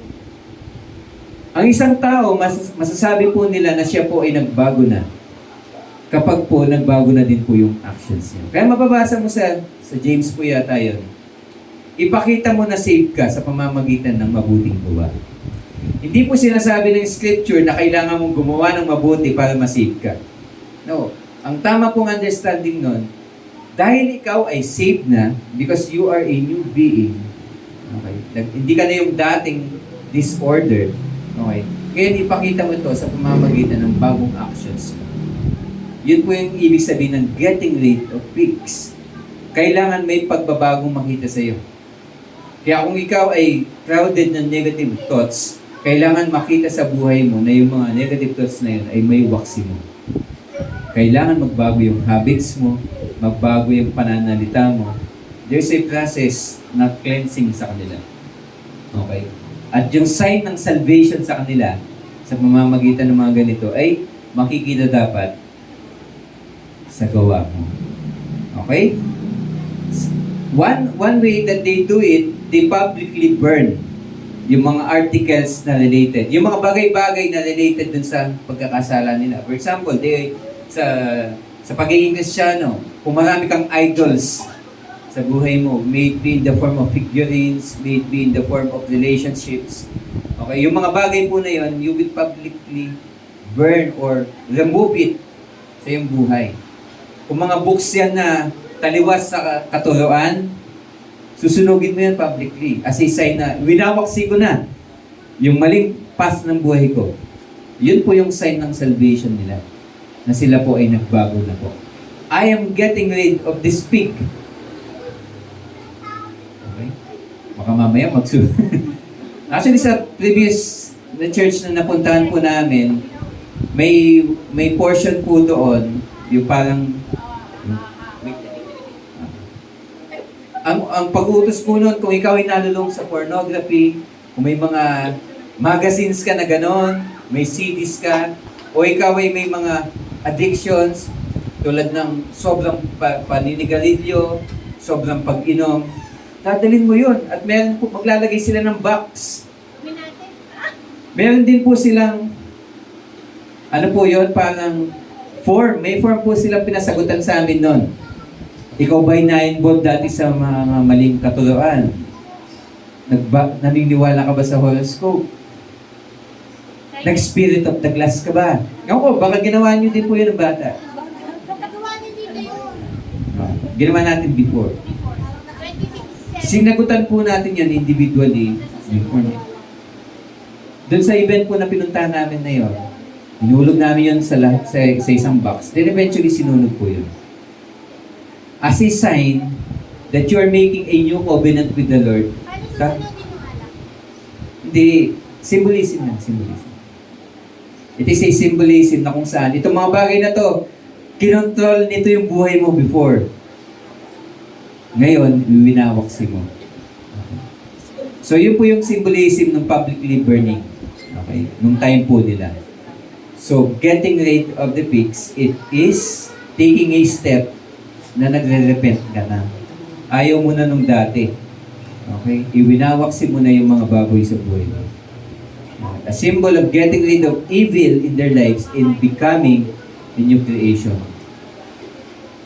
Ang isang tao, masasabi po nila na siya po ay nagbago na kapag po nagbago na din po yung actions niya. Kaya mababasa mo sa James po yata yun. Ipakita mo na safe ka sa pamamagitan ng mabuting gawa. Hindi po sinasabi ng scripture na kailangan mong gumawa ng mabuti para ma-save ka. No. Ang tama pong understanding nun, dahil ikaw ay saved na because you are a new being. Okay? Hindi ka na yung dating disorder. Okay? Kaya ipakita mo ito sa pamamagitan ng bagong actions mo. Yun po yung ibig sabihin ng getting rid of pigs. Kailangan may pagbabagong makita sa iyo. Kaya kung ikaw ay crowded ng negative thoughts, kailangan makita sa buhay mo na yung mga negative thoughts na yun ay may waksi mo. Kailangan magbago yung habits mo, magbago yung pananalita mo. There's a process na cleansing sa kanila. Okay? At yung sign ng salvation sa kanila, sa pamamagitan ng mga ganito, ay makikita dapat sa gawa mo. Okay? One way that they do it, they publicly burn yung mga articles na related. Yung mga bagay-bagay na related dun sa pagkakasala nila. For example, sa pagiging Kristiyano, kung marami kang idols sa buhay mo, may it be in the form of figurines, may it be in the form of relationships. Okay, yung mga bagay po na yun, you will publicly burn or remove it sa iyong buhay. Kung mga books yan na taliwas sa katuroan, susunugin mo yan publicly as a sign na winawaksi ko na yung maling path ng buhay ko. Yun po yung sign ng salvation nila, na sila po ay nagbago na po. I am getting rid of this pig. Okay? Baka mamaya Actually, sa previous na church na napuntahan po namin, may portion po doon, yung parang ang pag-uutos po nun, kung ikaw ay nalulong sa pornography, kung may mga magazines ka na ganon, may CDs ka, o ikaw ay may mga addictions, tulad ng sobrang paninigarilyo, sobrang pag-inom, dadalhin mo yun. At meron po, maglalagay sila ng box. Meron din po silang, ano po yun, parang form. May form po silang pinasagutan sa amin nun. Ikaw ba'y na-involved dati sa mga maling katuroan? Naniniwala ka ba sa horoscope? Nag-spirit of the glass ka ba? Ako, baka ginawa niyo din po yun ng bata. Nagawa niyo dito yun. Ginawa natin before. 26. Sinagutan po natin yan individually before. Doon sa event po na pinuntahan namin na yun, inulog namin yun sa isang box. Then eventually sinunog po yun. As a sign that you are making a new covenant with the Lord. Paano susunodin yung alak? Hindi, symbolism na, symbolism. It is a symbolism na kung saan, itong mga bagay na to, kinontrol nito yung buhay mo before. Ngayon, winawaksi mo. Okay. So, yun po yung symbolism ng publicly burning. Okay? Nung time po nila. So, getting rid of the pigs, it is taking a step na nagre-repent ka na. Ayaw mo na nung dati. Okay? Iwinawaksi mo na yung mga baboy sa buhay mo. A symbol of getting rid of evil in their lives and becoming a new creation.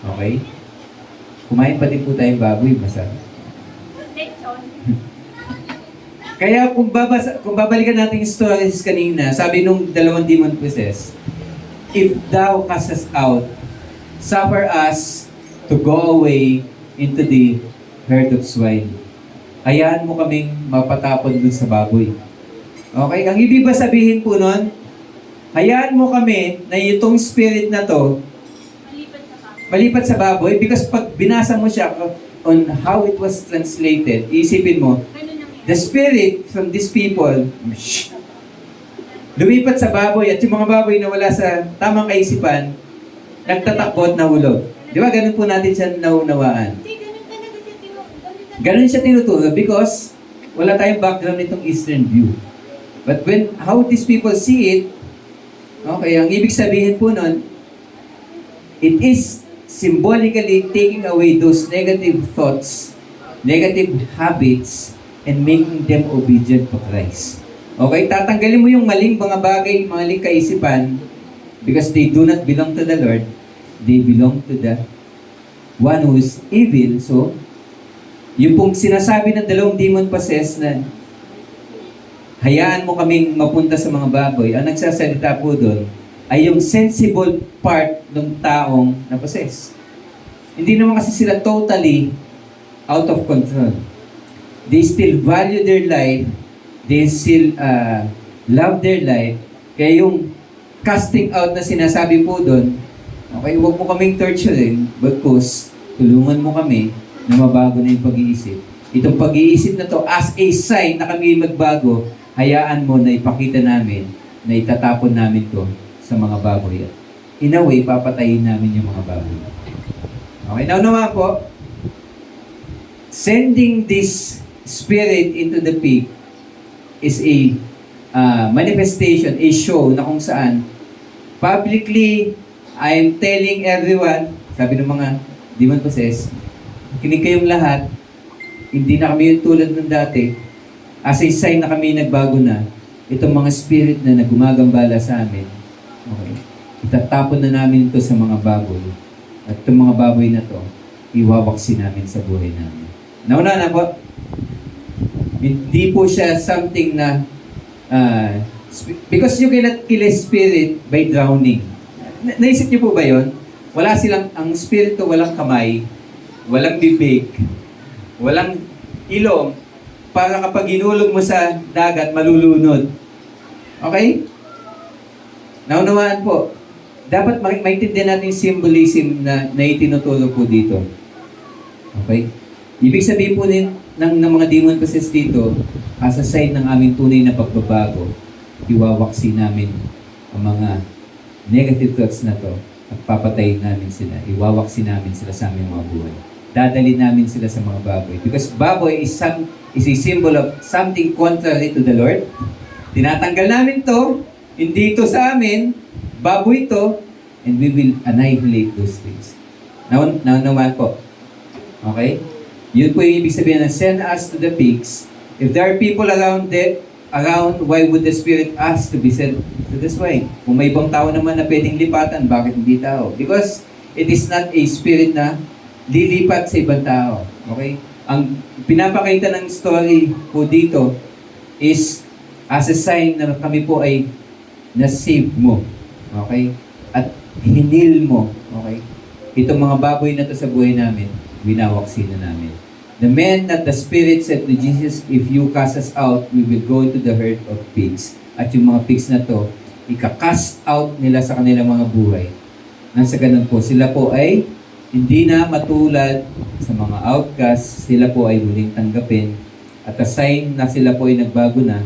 Okay? Kumain pa din po tayong baboy, masarap. Lechon. Kaya kung babalikan natin yung stories kanina, sabi nung dalawang demon possessed, if thou cast us out, suffer us to go away into the herd of swine. Hayaan mo kaming mapatapon dun sa baboy. Okay? Ang ibig ba sabihin po nun, hayaan mo kami na itong spirit na to malipat sa baboy because pag binasa mo siya on how it was translated, isipin mo, the spirit from these people lumipat sa baboy at yung mga baboy na wala sa tamang kaisipan, nagtatakbo at nahulog. Di ba? Ganun po natin siya naunawaan. Hindi, ganun talaga siya Ganun siya tinuturo because wala tayong background nitong Eastern view. But how these people see it, okay, ang ibig sabihin po nun, it is symbolically taking away those negative thoughts, negative habits, and making them obedient to Christ. Okay, tatanggalin mo yung maling mga bagay, maling kaisipan, because they do not belong to the Lord, they belong to the one who is evil. So, yung pong sinasabi ng dalawang demon possessed na hayaan mo kaming mapunta sa mga baboy, ang nagsasalita po doon ay yung sensible part ng taong na-possess. Hindi naman kasi sila totally out of control. They still value their life, they still love their life, kaya yung casting out na sinasabi po doon, okay, huwag mo kaming torturing, because tulungan mo kami na mabago na yung pag-iisip. Itong pag-iisip na to, as a sign na kami magbago, hayaan mo na ipakita namin na itatapon namin to sa mga baboy. In a way, papatayin namin yung mga baboy. Okay, now naman po, sending this spirit into the pig is a manifestation, a show na kung saan publicly, I am telling everyone, sabi ng mga demon possessed, kinig kayong lahat, hindi na kami yung tulad ng dati, as a sign na kami nagbago na, itong mga spirit na nagumagambala sa amin, okay, itatapon na namin ito sa mga baboy, at itong mga baboy na to, iwawaksi namin sa buhay namin. Nauna na po, hindi po siya something na, because you cannot kill a spirit by drowning. Naisip niyo po ba yon? Wala silang, ang spirito walang kamay, walang bibig, walang ilong, para kapag inulog mo sa dagat, malulunod. Okay? Naunawaan po. Dapat maintindihan natin yung symbolism na itinuturo po dito. Okay? Ibig sabihin po ng mga demon possessed dito, as a sign ng aming tunay na pagbabago, iwawaksi namin ang mga negative thoughts na to at papatayin namin sila. Iwawaksi namin sila sa aming mga buhay. Dadali namin sila sa mga baboy. Because baboy is a symbol of something contrary to the Lord. Tinatanggal namin to, hindi ito sa amin, baboy to, and we will annihilate those things. Now naman po. Okay? Yun po yung ibig sabihin na send us to the pigs. If there are people around, why would the Spirit ask to be sent to this way? Kung may ibang tao naman na pwedeng lipatan, bakit hindi tao? Because it is not a spirit na lilipat sa ibang tao. Okay? Ang pinapakita ng story po dito is as a sign na kami po ay na-save mo. Okay? At hinil mo. Okay? Itong mga baboy na to sa buhay namin, winawaksi na namin. The man that the Spirit said to Jesus, if you cast us out, we will go into the herd of pigs. At yung mga pigs na to, ika-cast out nila sa kanilang mga buhay. Nang sa ganun po, sila po ay hindi na matulad sa mga outcasts, sila po ay muling tanggapin. At a sign na sila po ay nagbago na,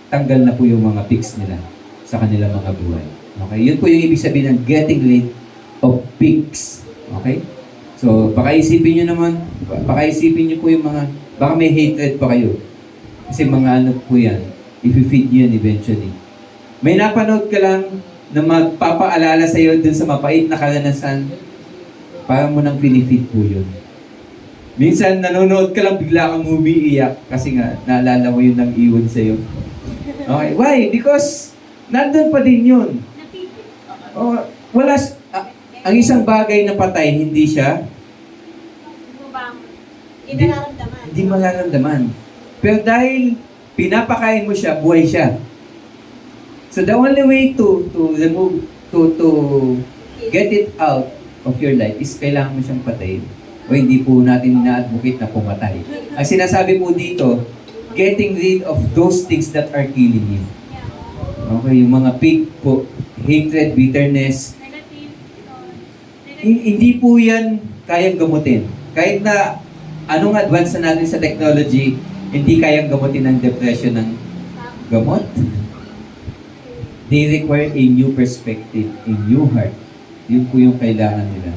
tanggal na po yung mga pigs nila sa kanilang mga buhay. Okay? Yun po yung ibig sabihin ng getting rid of pigs. Okay? So, pakaisipin nyo naman, pakaisipin nyo po yung mga, baka may hatred pa kayo. Kasi mga ano po yan, if-feed nyo yan eventually. May napanood ka lang na magpapaalala sa'yo dun sa mapait na karanasan, parang mo nang pinifeed po yun. Minsan, nanonood ka lang, bigla kang umiiyak kasi nga, naalala mo yun nang iwan sa'yo. Okay, why? Because nandun pa din yun. Napipit. Oh, ang isang bagay na patay, hindi siya, Bubangon. Hindi nararamdaman. hindi mararamdaman. Pero dahil pinapakain mo siya, buhay siya. So the only way to remove, to get it out of your life is kailangan mo siyang patayin. O hindi po natin na-advocate na pumatay. Ang sinasabi po dito, getting rid of those things that are killing you. Okay, yung mga pig po, hatred, bitterness, Negative thought. hindi po yan kayang gamutin. Kahit na anong advance na natin sa technology, hindi kayang gamutin ng depression ng gamot. They require a new perspective, a new heart. Yun po yung kailangan nila.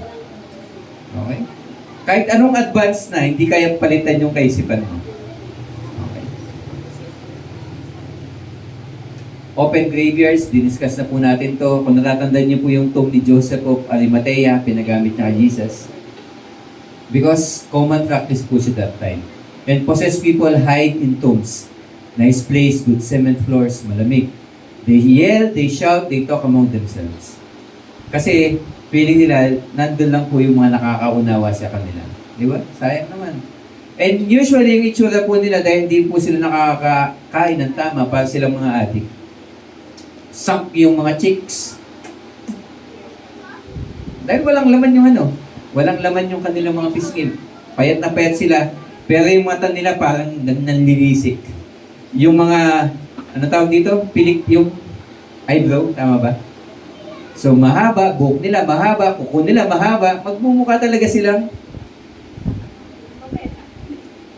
Okay? Kahit anong advance na, hindi kayang palitan yung kaisipan mo. Okay. Open graveyards, diniscuss na po natin to. Kung natatandaan niyo po yung tomb ni Joseph of Arimathea, pinagamit na kay Jesus. Because common practice po siya that time. And possessed people hide in tombs. Nice place, good cement floors, malamig. They yell, they shout, they talk among themselves. Kasi feeling nila, nandun lang po yung mga nakakaunawa sa kanila. Di ba? Sayang naman. And usually, yung itsura po nila, dahil hindi po sila nakakakain ng tama, para silang mga adik. Sunk yung mga chicks. Dahil walang laman yung walang laman yung kanilang mga pisngin. Payat na payat sila, pero yung mata nila parang nanlilisik. Yung mga, tawag dito? Pilik yung eyebrow, tama ba? So mahaba, buhok nila mahaba, kuko nila mahaba, magmumukha talaga silang,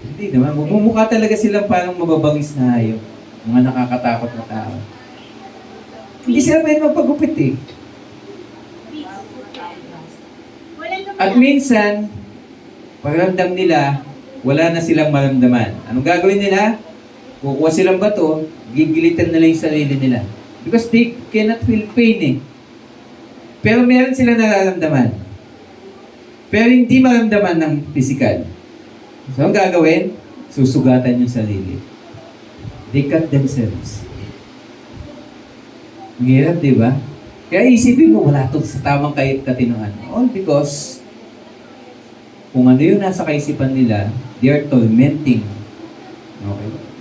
hindi naman, magmumukha talaga silang parang mababangis na hayop. Mga nakakatakot na tao. Hindi sila pwede magpagupit eh. Walang lumala. At minsan, pagramdam nila, wala na silang maramdaman. Anong gagawin nila? Kukuha silang bato, gigilitan nila yung sarili nila. Because they cannot feel pain eh. Pero meron sila nararamdaman. Pero hindi maramdaman ng physical. So, ang gagawin? Susugatan yung sarili. They cut themselves. Ang hirap, di ba? Kaya isipin mo, wala to sa tamang katinoan. All because, kung ano yung nasa kaisipan nila, they are tormenting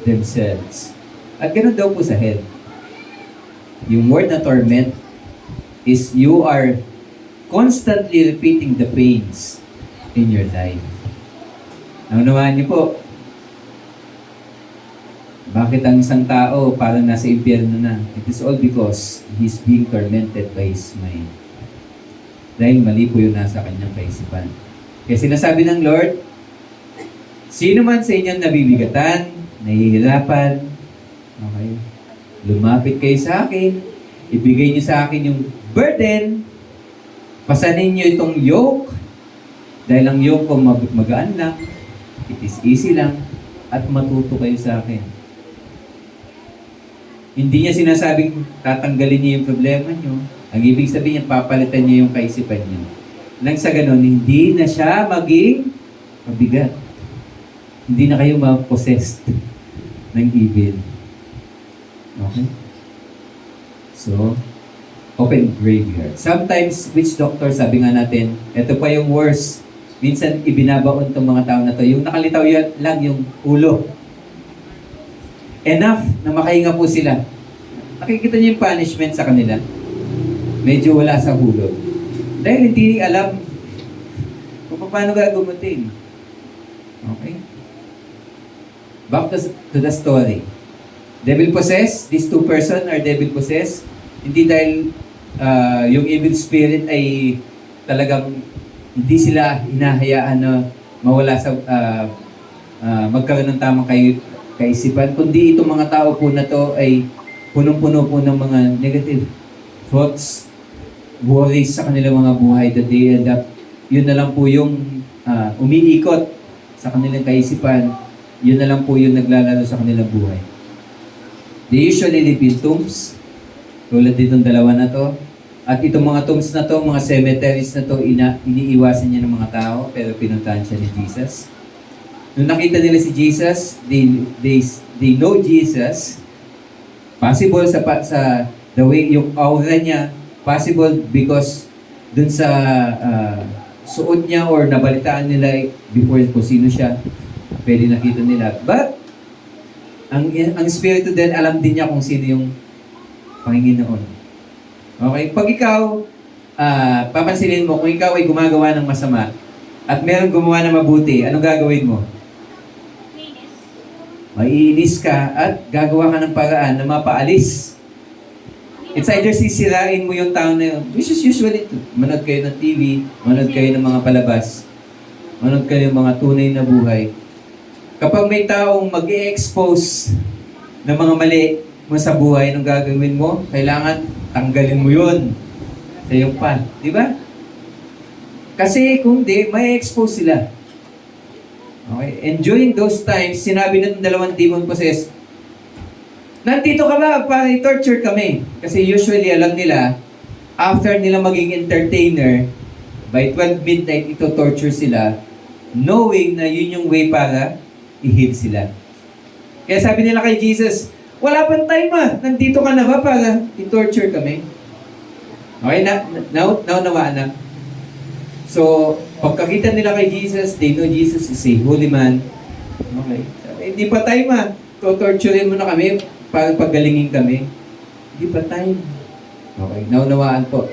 themselves. At ganoon daw po sa head. Yung word na torment is you are constantly repeating the pains in your life. Naunawaan niyo po, bakit ang isang tao parang nasa impyerno na? It is all because he's being tormented by his mind. Dahil mali po yung nasa kanyang kaisipan. Kaya sinasabi ng Lord, sino man sa inyong nabibigatan, nahihirapan, okay, lumapit kayo sa akin, ibigay niyo sa akin yung burden, pasanin niyo itong yoke, dahil ang yoke ko magaan lang, it is easy lang, at matuto kayo sa akin. Hindi niya sinasabing tatanggalin niyo yung problema niyo. Ang ibig sabihin niya, papalitan niyo yung kaisipan niyo. Nang sa ganun, hindi na siya maging mabigat. Hindi na kayo ma-possessed ng evil. Okay? So, open graveyard. Sometimes, witch doctor, sabi nga natin, ito pa yung worst. Minsan, ibinabaon tong mga tao na to. Yung nakalitaw lang yung ulo. Enough na makahinga po sila. Nakikita niyo yung punishment sa kanila. Medyo wala sa hulog. Dahil hindi alam kung paano gagumutin. Okay? Back to the story. Devil possessed, these two person are devil possessed. Hindi dahil yung evil spirit ay talagang hindi sila hinahayaan na mawala sa magkaroon ng tamang kaisipan, kundi itong mga tao po na to ay punong-puno po ng mga negative thoughts, worries sa kanilang mga buhay that they end up, yun na lang po yung umiikot sa kanilang kaisipan, yun na lang po yung naglalaro sa kanilang buhay. They usually live in tombs, tulad ditong dalawa na to. At itong mga tombs na to, mga cemeteries na to, iniiwasan niya ng mga tao, pero pinuntahan siya ni Jesus. Nung nakita nila si Jesus, they know Jesus, Possible sa the way yung aura niya, possible because dun sa suot niya or nabalitaan nila before kung sino siya, pwede nakita nila. But ang Espiritu din, alam din niya kung sino yung Panginoon. Okay? Pag ikaw, papansinin mo, kung ikaw ay gumagawa ng masama at meron gumawa ng mabuti, anong gagawin mo? Linis. Maiinis ka at gagawa ka ng paraan na mapaalis. It's either sisirain mo yung tao na yun, which is usually manood kayo ng TV, manood kayo ng mga palabas, manood kayo ng mga tunay na buhay. Kapag may taong mag-i-expose ng mga mali mo sa buhay, anong gagawin mo? Kailangan tanggalin mo yun sa iyong pan. Di ba? Kasi kung di, may expose sila. Okay? And during those times, sinabi ng dalawang demon possessed, nandito ka ba para i-torture kami? Kasi usually, alam nila, after nila maging entertainer, by 12 midnight, ito torture sila, knowing na yun yung way para i-heal sila. Kaya sabi nila kay Jesus, wala pang time nandito ka na ba para i-torture kami? Okay, nawaan na. So, pagkakita nila kay Jesus, they know Jesus is a holy man. Okay. Sabi, hindi pa time torturein mo na kami para paggalingin kami. Hindi pa time. Okay, naunawaan po.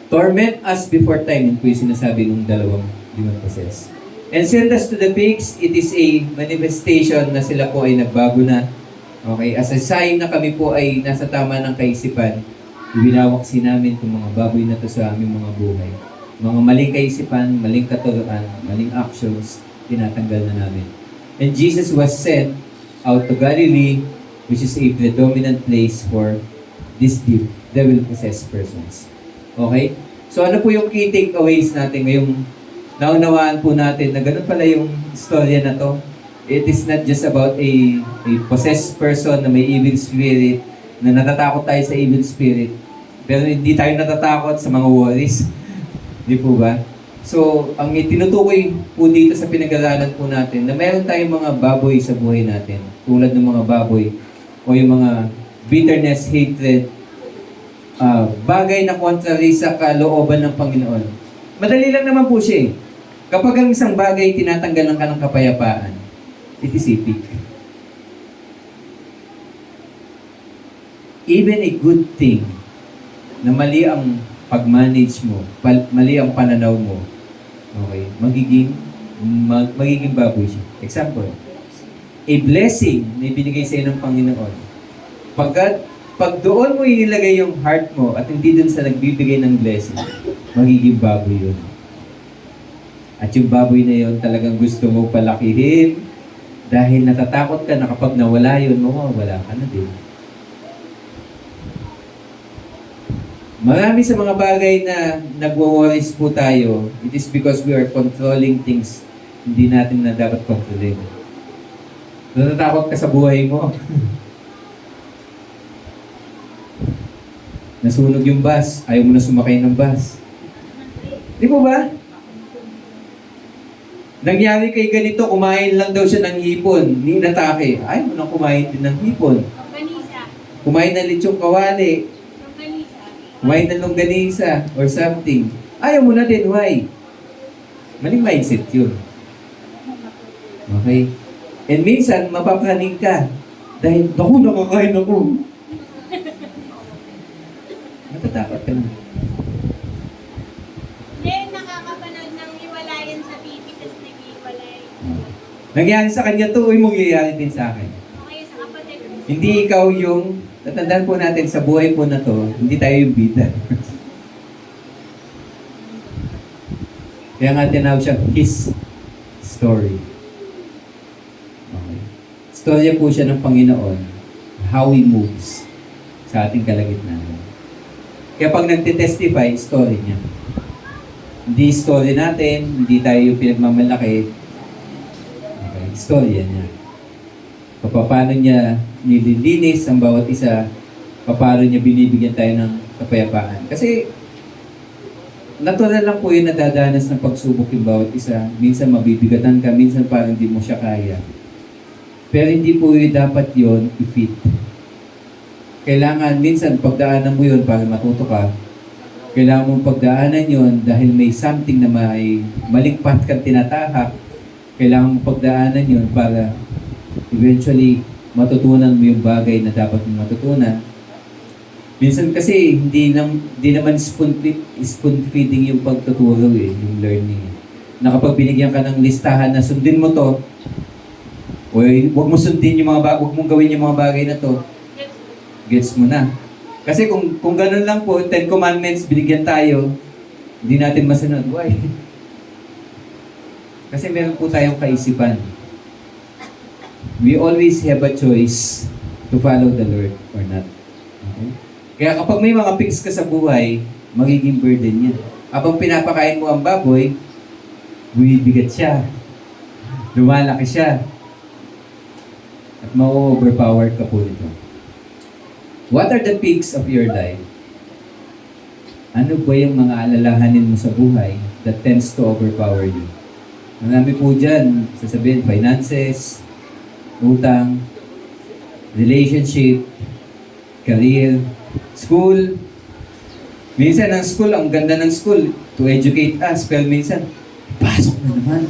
Torment us before time, yun po yung sinasabi ng dalawang demon possessed. And send us to the pigs, it is a manifestation na sila po ay nagbago na. Okay, as a sign na kami po ay nasa tama ng kaisipan, ibinawaksin namin itong mga baboy na to sa aming mga buhay. Mga maling kaisipan, maling katuruan, maling actions, tinatanggal na namin. And Jesus was sent out to Galilee, which is a predominant place for these devil-possessed persons. Okay? So ano po yung key takeaways natin ngayong naunawaan po natin na ganun pala yung storya na to. It is not just about a possessed person na may evil spirit, na natatakot tayo sa evil spirit. Pero hindi tayo natatakot sa mga worries. Di po ba? So, ang itinutukoy po dito sa pinag-aralan po natin, na meron tayong mga baboy sa buhay natin. Tulad ng mga baboy o yung mga bitterness, hatred, bagay na contrary sa kalooban ng Panginoon. Madali lang naman po siya eh. Kapag ang isang bagay tinatanggalan ka ng kapayapaan, it is a pig. Even a good thing na mali ang pag-manage mo, mali ang pananaw mo, okay, magiging baboy siya. Example, a blessing na ibinigay sa iyo ng Panginoon. Pag doon mo inilagay yung heart mo at hindi dun sa nagbibigay ng blessing, magiging baboy yun. At yung baboy na yun talagang gusto mo palakihin dahil natatakot ka na kapag nawala yun, mawawala ka na din. Marami sa mga bagay na nagwo-worries po tayo, it is because we are controlling things hindi natin na dapat kontrolin. Natatakot ka sa buhay mo. Nasunog yung bus, ayaw mo na sumakay ng bus. Di po ba? Nangyari kay ganito, kumain lang daw siya ng hipon, ni inatake. Ayaw mo na kumain din ng hipon. Longganisa. Kumain na lechong kawali. Longganisa. Kumain na longganisa or something. Ayaw mo na din, why? Maling mindset yun. Okay? And minsan, mapapraning ka. Dahil, naku, nakakain ako. Natatakot ka na. Hindi, nakakapanood ng iwalayan sa TV, tapos nag-iwalay. Nangyari sa kanya to, uy, mangyayari din sa akin. Okay, sa kapatid. Hindi ikaw yung, tatandaan po natin sa buhay po na to, hindi tayo yung bida. Kaya nga tinawag siya, his story. Okay. Storya po siya ng Panginoon, how He moves sa ating kalagitnaan. Kaya pag nagtitestify, story niya. Hindi story natin, hindi tayo yung pinagmamalaki. Okay, storya niya. Paano niya nililinis ang bawat isa, paano niya binibigyan tayo ng kapayapaan. Kasi, natural lang po yung nadadanas ng pagsubok yung bawat isa. Minsan mabibigatan ka, minsan parang hindi mo siya kaya. Pero hindi po dapat yon i-fit. Kailangan minsan pagdaanan mo yun para matuto ka. Kailangan mong pagdaanan yon dahil may something na may maling path kang tinatahak. Kailangan mong pagdaanan yon para eventually matutunan mo yung bagay na dapat mong matutunan. Minsan kasi hindi naman spoon feeding yung pagtuturo yung learning. Na kapag binigyan ka ng listahan na sundin mo to, o huwag mo sundin yung huwag mong gawin yung mga bagay na to, gets mo na. Kasi kung ganun lang po, 10 commandments binigyan tayo, hindi natin masunod. Why? Kasi meron po tayong kaisipan. We always have a choice to follow the Lord or not. Okay? Kaya kapag may mga pigs ka sa buhay, magiging burden yan. Kapag pinapakain mo ang baboy, bumibigat siya. Lumalaki siya. At ma-overpowered ka po nito. What are the pigs of your life? Ano ba yung mga alalahanin mo sa buhay that tends to overpower you? Marami po dyan, sasabihin, finances, utang, relationship, career, school. Minsan ang school, ang ganda ng school to educate us. Pero minsan, pasok na naman.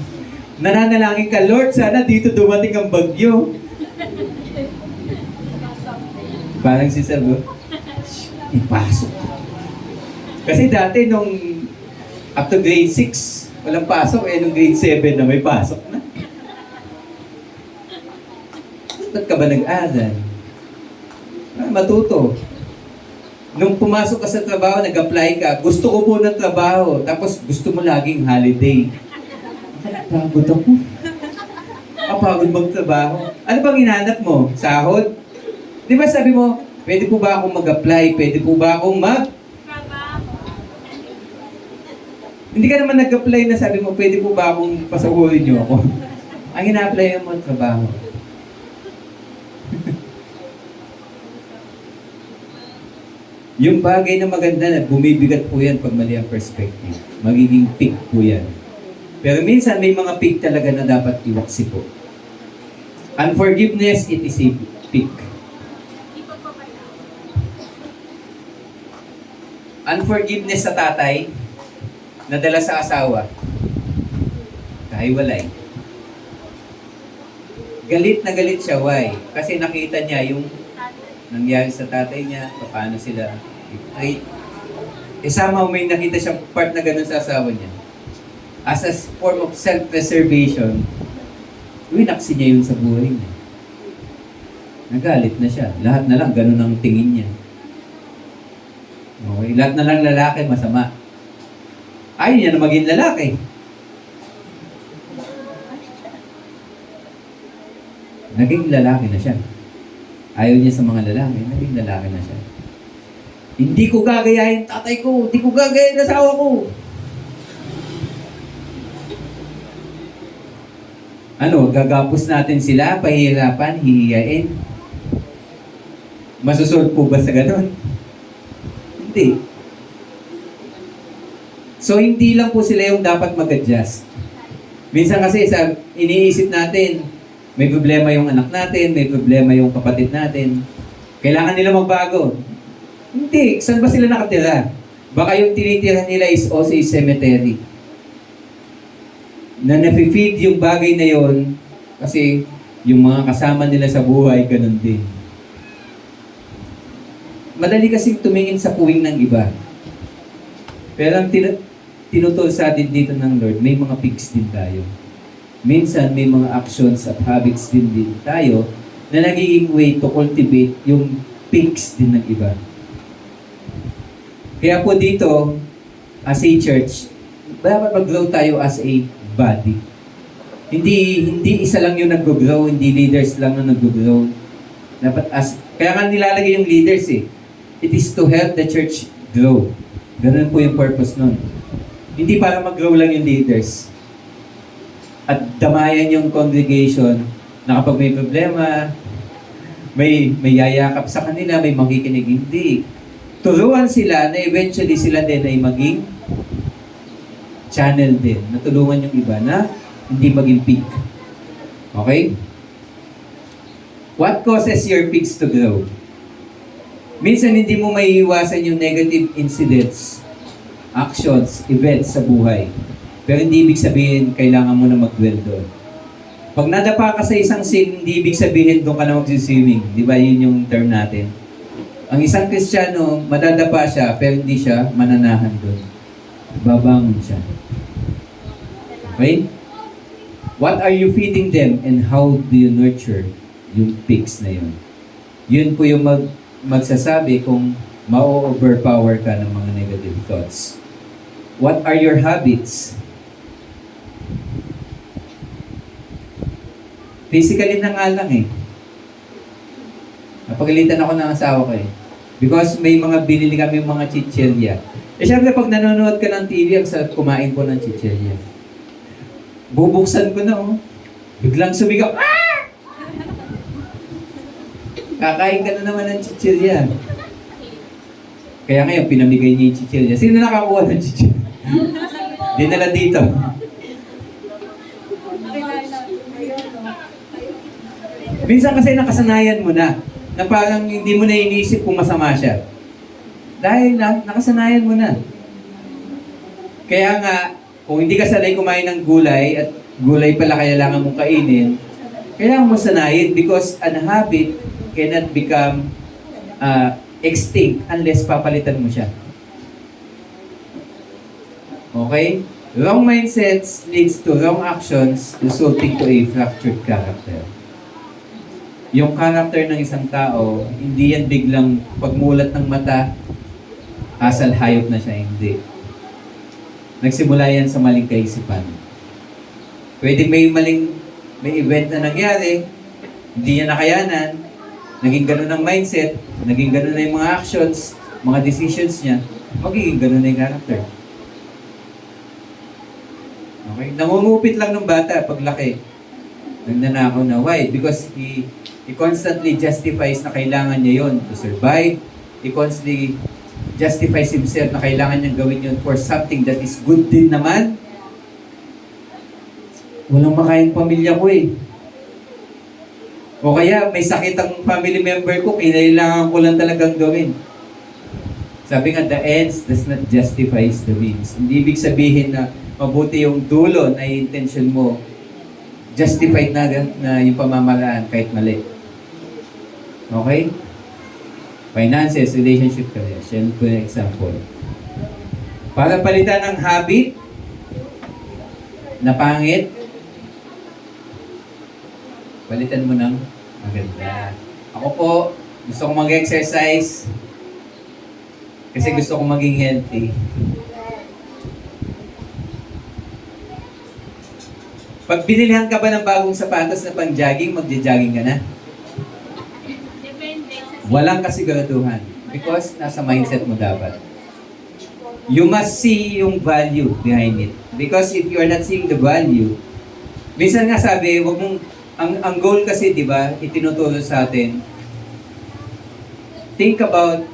Nananalangin ka, Lord, sana dito dumating ang bagyo. Parang si Sir, ipasok. Kasi dati nung up to grade 6, walang pasok. Nung grade 7 na may pasok na. Ba't ka ba nag-aral? Matuto. Nung pumasok ka sa trabaho, nag-apply ka, gusto ko po ng trabaho, tapos gusto mo laging holiday. Pagod ako. Pagod magtrabaho. Ano bang hinanap mo? Sahod? Di ba sabi mo, pwede po ba akong mag-apply? Pwede po ba akong Trabaho. Hindi ka naman nag-apply na sabi mo, pwede po ba akong pasahurin niyo ako? Ang ina-apply mo, trabaho. Yung bagay na maganda na bumibigat po yan pag mali ang perspective. Magiging peak po yan. Pero minsan may mga peak talaga na dapat iwaksi po. Unforgiveness, it is a peak. Unforgiveness sa tatay, nadala sa asawa, kahiwalay. Galit na galit siya, why? Kasi nakita niya yung nangyari sa tatay niya, paano sila i-treat. Somehow may nakita siyang part na ganun sa asawa niya. As a form of self-preservation, winaksi niya yun sa buhay niya. Nagalit na siya. Lahat na lang, ganun ang tingin niya. Okay, lahat na lang lalaki, masama. Ayaw niya na maging lalaki. Naging lalaki na siya. Ayaw niya sa mga lalaki, naging lalaki na siya. Hindi ko gagayahin tatay ko, hindi ko gagayahin asawa ko. Ano, gagapos natin sila, pahihirapan, hihiyain. Masusunod po ba sa ganun? Hindi. So, hindi lang po sila yung dapat mag-adjust. Minsan kasi, iniisip natin, may problema yung anak natin, may problema yung kapatid natin. Kailangan nila magbago. Hindi. Saan ba sila nakatira? Baka yung tinitira nila is also a cemetery. Na nafe-feed yung bagay na yon kasi yung mga kasama nila sa buhay, ganun din. Madali kasing tumingin sa puwing ng iba. Pero ang tinutol sa atin dito ng Lord, may mga pigs din tayo. Minsan, may mga actions at habits din tayo na nagiging way to cultivate yung pigs din ng iba. Kaya po dito, as a church, dapat mag-grow tayo as a body. Hindi isa lang yung nag-grow, hindi leaders lang na nag-grow. Dapat kaya nga nilalagay yung leaders It is to help the church grow. Ganun po yung purpose nun. Hindi para mag-grow lang yung leaders. At damayan yung congregation na kapag may problema, may yayakap sa kanila, may makikinig. Hindi. Turuan sila na eventually sila din ay maging channel din. Natulungan yung iba na hindi maging peak. Okay? What causes your pigs to grow? Minsan hindi mo maiiwasan yung negative incidents, actions, events sa buhay. Pero hindi ibig sabihin kailangan mo na mag-dwell doon. Pag nadapa ka sa isang sin, hindi ibig sabihin doon ka na mag-swimming. Di ba yun yung term natin? Ang isang Kristiyano, madadapa siya, pero hindi siya mananahan doon. Babangon siya. Okay? What are you feeding them and how do you nurture yung pigs na yun? Yun po yung magsasabi kung ma-overpower ka ng mga negative thoughts. What are your habits? Physically na nga lang eh. Napagalitan ako ng asawa ko eh. Because may mga binili kami mga chichirya. Eh syempre pag nanonood ka ng TV, ang sarap kumain po ng chichirya. Bubuksan ko na oh. Biglang sumigaw, ah! Kakain ka na naman ng chichirya. Kaya ngayon, pinamigay niya yung chichirya. Sino nakakuha ng chichirya? Dinala dito. Minsan kasi nakasanayan mo na parang hindi mo na iniisip kung masama siya. Dahil nakasanayan mo na. Kaya nga, kung hindi ka sanay kumain ng gulay at gulay pala kailangan mong kainin, kailangan mo sanayin because an habit cannot become extinct unless papalitan mo siya. Okay? Wrong mindsets leads to wrong actions resulting to a fractured character. Yung character ng isang tao, hindi yan biglang pagmulat ng mata, asal hayop na siya, hindi. Nagsimula yan sa maling kaisipan. Pwede may event na nangyari, hindi niya nakayanan, naging ganun ang mindset, naging ganun na yung mga actions, mga decisions niya, magiging ganun na yung character. Okay? Nangungupit lang ng bata paglaki. Nagnanakaw na. Why? Because he constantly justifies na kailangan niya yon to survive. He constantly justifies himself na kailangan niyang gawin yun for something that is good din naman. Walang makain pamilya ko eh. O kaya may sakit ang family member ko, kailangan ko lang talagang gawin. Sabi nga, the ends does not justify the means. Hindi ibig sabihin na mabuti yung dulo na yung intention mo, justified na yung pamamaraan kahit mali. Okay? Finances, relationship, career. Yan po yung example. Para palitan ng habit na pangit, palitan mo ng maganda. Ako po, gusto kong mag-exercise kasi gusto kong maging healthy. Pag binilihan ka ba ng bagong sapatos na pang-jogging, magja-jogging ka na? Depende sa Walang kasiguraduhan. Because nasa mindset mo dapat. You must see yung value behind it. Because if you are not seeing the value, minsan nga sabi, wag mong, ang goal kasi, di ba, itinuturo sa atin, think about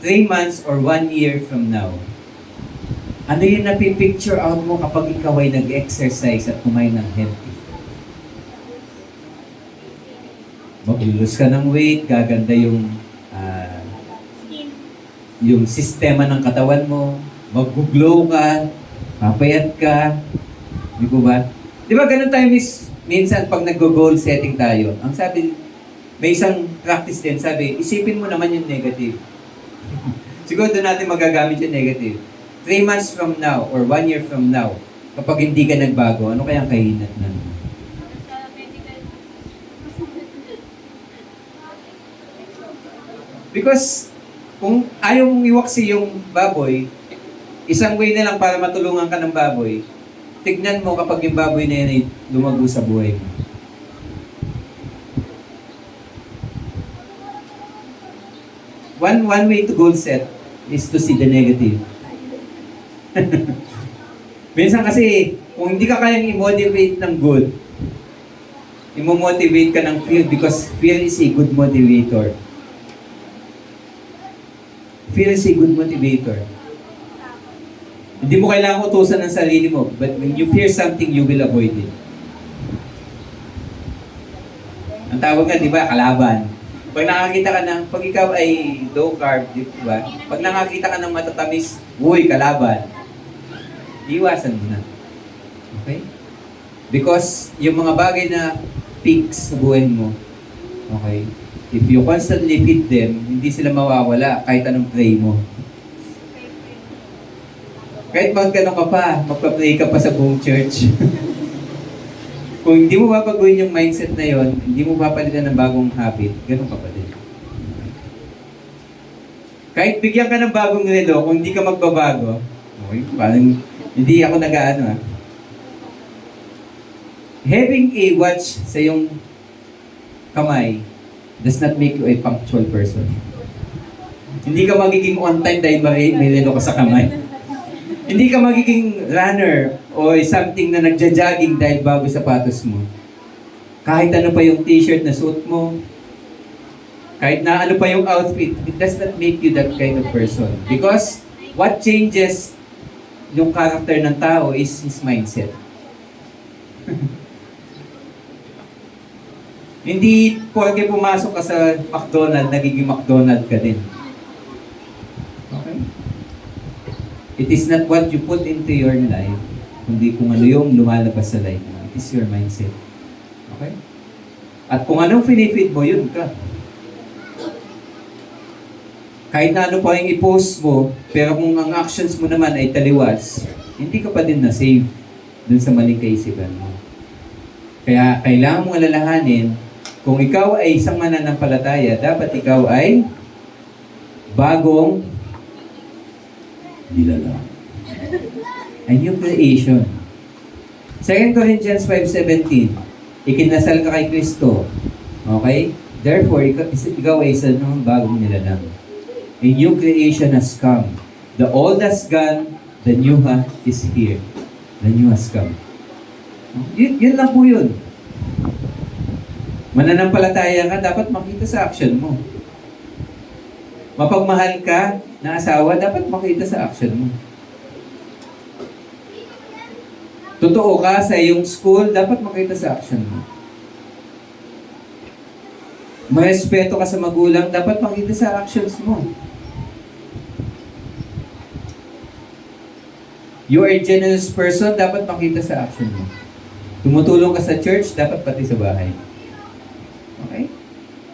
3 months or 1 year from now. Ano yung napipicture out mo kapag ikaw ay nag-exercise at kumain ng healthy? Mag-lose ka ng weight, gaganda yung skin. yung sistema ng katawan mo, mag-glow ka, papayat ka, di ko ba? Di ba ganun tayo minsan pag nag-goal setting tayo, ang sabi, may isang practice din, sabi, isipin mo naman yung negative. Siguro doon natin magagamit yung negative. 3 months from now or 1 year from now, kapag hindi ka nagbago, ano kayang kahinat na? Sa medical. Because kung ayaw mong iwaksi yung baboy, isang way na lang para matulungan ka ng baboy, tignan mo kapag yung baboy na yan ay lumago sa buhay mo. One way to goal set is to see the negative. Minsan kasi, kung hindi ka kayang i-motivate ng good, i-motivate ka ng fear because fear is a good motivator. Fear is a good motivator. Hindi mo kailangan utusan ng sarili mo, but when you fear something, you will avoid it. Ang tawag nga, di ba, kalaban. Pag nakakita ka ng, pag ikaw ay low carb, di ba? Pag nakakita ka ng matatamis, uy, kalaban. Iwasan mo na. Okay? Because yung mga bagay na peaks sa buhay mo, okay, if you constantly feed them, hindi sila mawawala kahit anong pray mo. Kahit magkano ka pa, magpa-pray ka pa sa buong church. Kung hindi mo babaguhin yung mindset na yon, hindi mo papalitan ng bagong habit, ganun ka pa din. Kahit bigyan ka ng bagong relo, kung hindi ka magbabago, okay, parang hindi ako nag-aano ah. Having a watch sa iyong kamay does not make you a punctual person. Hindi ka magiging on time dahil may relo ka sa kamay. Hindi ka magiging runner o something na nagja-jogging dahil bago sapatos mo. Kahit ano pa yung t-shirt na suit mo, kahit na ano pa yung outfit, it does not make you that kind of person. Because what changes yung character ng tao is his mindset. Hindi porke pumasok ka sa McDonald's, nagiging McDonald's ka din. Okay? It is not what you put into your life, kundi kung ano yung lumalabas sa life mo. It is your mindset. Okay? At kung anong pinifeed mo, yun ka. Kahit na ano pa yung i-post mo, pero kung ang actions mo naman ay taliwas, hindi ka pa din na-save dun sa maling kaisipan mo. Kaya kailangan mong alalahanin, kung ikaw ay isang mananampalataya, dapat ikaw ay bagong nilalang. A new creation. 2 Corinthians 5:17, ikinasal ka kay Kristo. Okay? Therefore, ikaw ay isa ng bagong nilalang. A new creation has come. The old has gone, the new is here. The new has come. Yun lang po yun. Mananampalataya ka, dapat makita sa action mo. Mapagmahal ka na asawa, dapat makita sa action mo. Totoo ka sa iyong school, dapat makita sa action mo. Marespeto ka sa magulang, dapat makita sa actions mo. You are a generous person, dapat makita sa action mo. Tumutulong ka sa church, dapat pati sa bahay. Okay?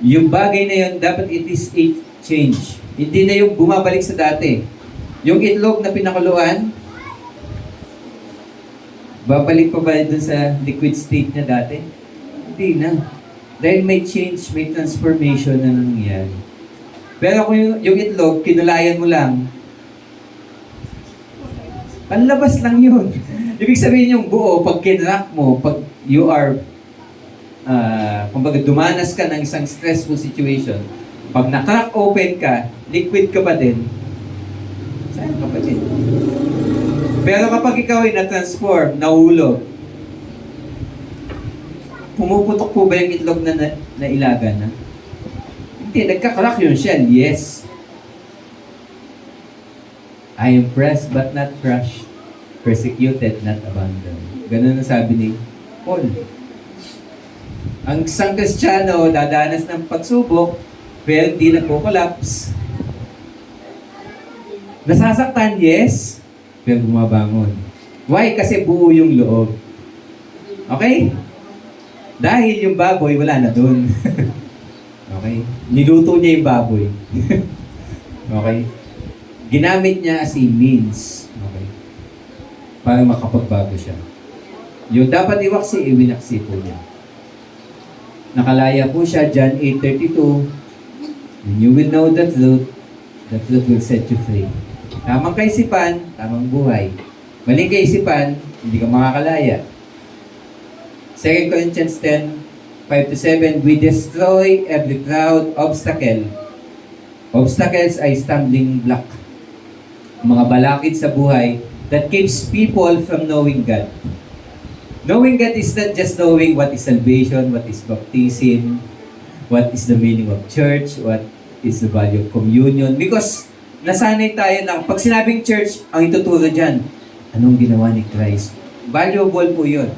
Yung bagay na yun, dapat it is a change. Hindi na yung bumabalik sa dati. Yung itlog na pinakuluan, babalik pa ba dun sa liquid state niya dati? Hindi na. Dahil may change, may transformation na nangyayari. Pero kung yung itlog, kinulayan mo lang, panlabas lang yun. Ibig sabihin yung buo, pag kinrack mo, pag you are, kumbaga dumanas ka ng isang stressful situation, pag na-crack open ka, liquid ka pa din, saan ka pa din? Pero kapag ikaw ay na-transform, nahulog, pumuputok po ba yung itlog na ilaga na? Hindi, nagka-crack yung shell, yes. I am pressed but not crushed, persecuted, not abandoned. Ganun ang sabi ni Paul. Ang isang Kristiyano, dadanas ng pagsubok, pero hindi nagko-collapse. Nasasaktan, yes, pero bumabangon. Why? Kasi buo yung loob. Okay? Dahil yung baboy, wala na dun. Okay? Niluto niya yung baboy. Okay? Ginamit niya as a means. Okay? Para makapagbago siya. Yung dapat iwaksi, iwinaksi po niya. Nakalaya po siya, John 8:32. And you will know the truth will set you free. Tamang kaisipan, tamang buhay. Maling kaisipan, hindi ka makakalaya. 2 Corinthians 10:5-7, we destroy every proud obstacle. Obstacles ay stumbling block. Mga balakid sa buhay that keeps people from knowing God. Knowing God is not just knowing what is salvation, what is baptism, what is the meaning of church, what is the value of communion. Because nasanay tayo na pag sinabing church, ang ituturo dyan, anong ginawa ni Christ? Valuable po yun.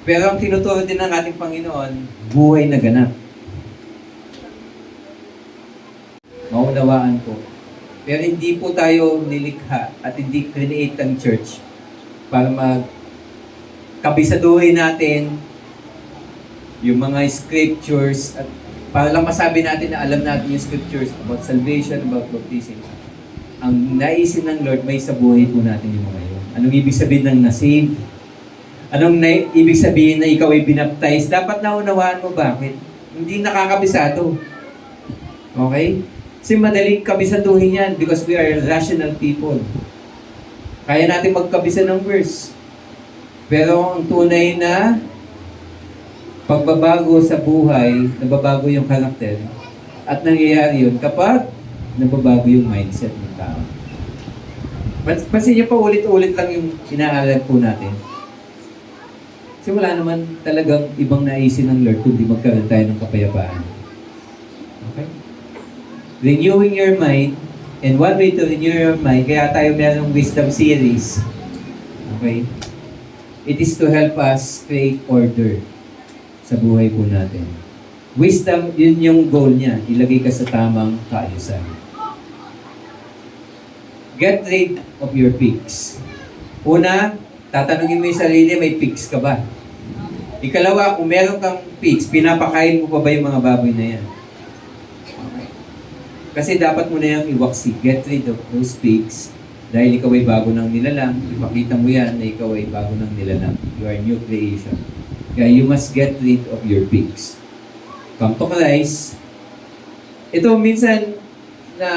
Pero ang tinuturo din ng ating Panginoon, buhay na ganap. Maunawaan po. Pero hindi po tayo nilikha at hindi create ang church para magkabisaduhin natin yung mga scriptures at para lang masabi natin na alam natin yung scriptures about salvation, about baptism. Ang naisin ng Lord, may sa buhay po natin yung mga yun. Anong ibig sabihin ng na-save? Anong ibig sabihin na ikaw ay binaptize? Dapat naunawaan mo bakit. Hindi nakakabisado. Okay? Kasi madaling kabisaduhin yan because we are rational people. Kaya natin magkabisa ng verse. Pero ang tunay na pagbabago sa buhay, nababago yung karakter, at nangyayari yun kapag nababago yung mindset ng tao. Pansin niyo pa, ulit-ulit lang yung inaaral po natin. Kasi wala naman talagang ibang naisin ng Lord kundi magkaroon tayo ng kapayapaan. Okay? Renewing your mind, and one way to renew your mind, kaya tayo merong wisdom series. Okay? It is to help us create order sa buhay po natin. Wisdom, yun yung goal niya. Ilagay ka sa tamang kaayusan. Get rid of your pigs. Una, tatanungin mo yung sarili, may pigs ka ba? Ikalawa, kung meron kang pigs, pinapakain mo pa ba yung mga baboy na yan? Okay. Kasi dapat mo na yung iwaksi. Get rid of those pigs. Dahil ikaw ay bago ng nilalang, ipakita mo yan na ikaw ay bago ng nilalang. You are new creation. Kaya you must get rid of your pigs. Come to Christ. Ito minsan na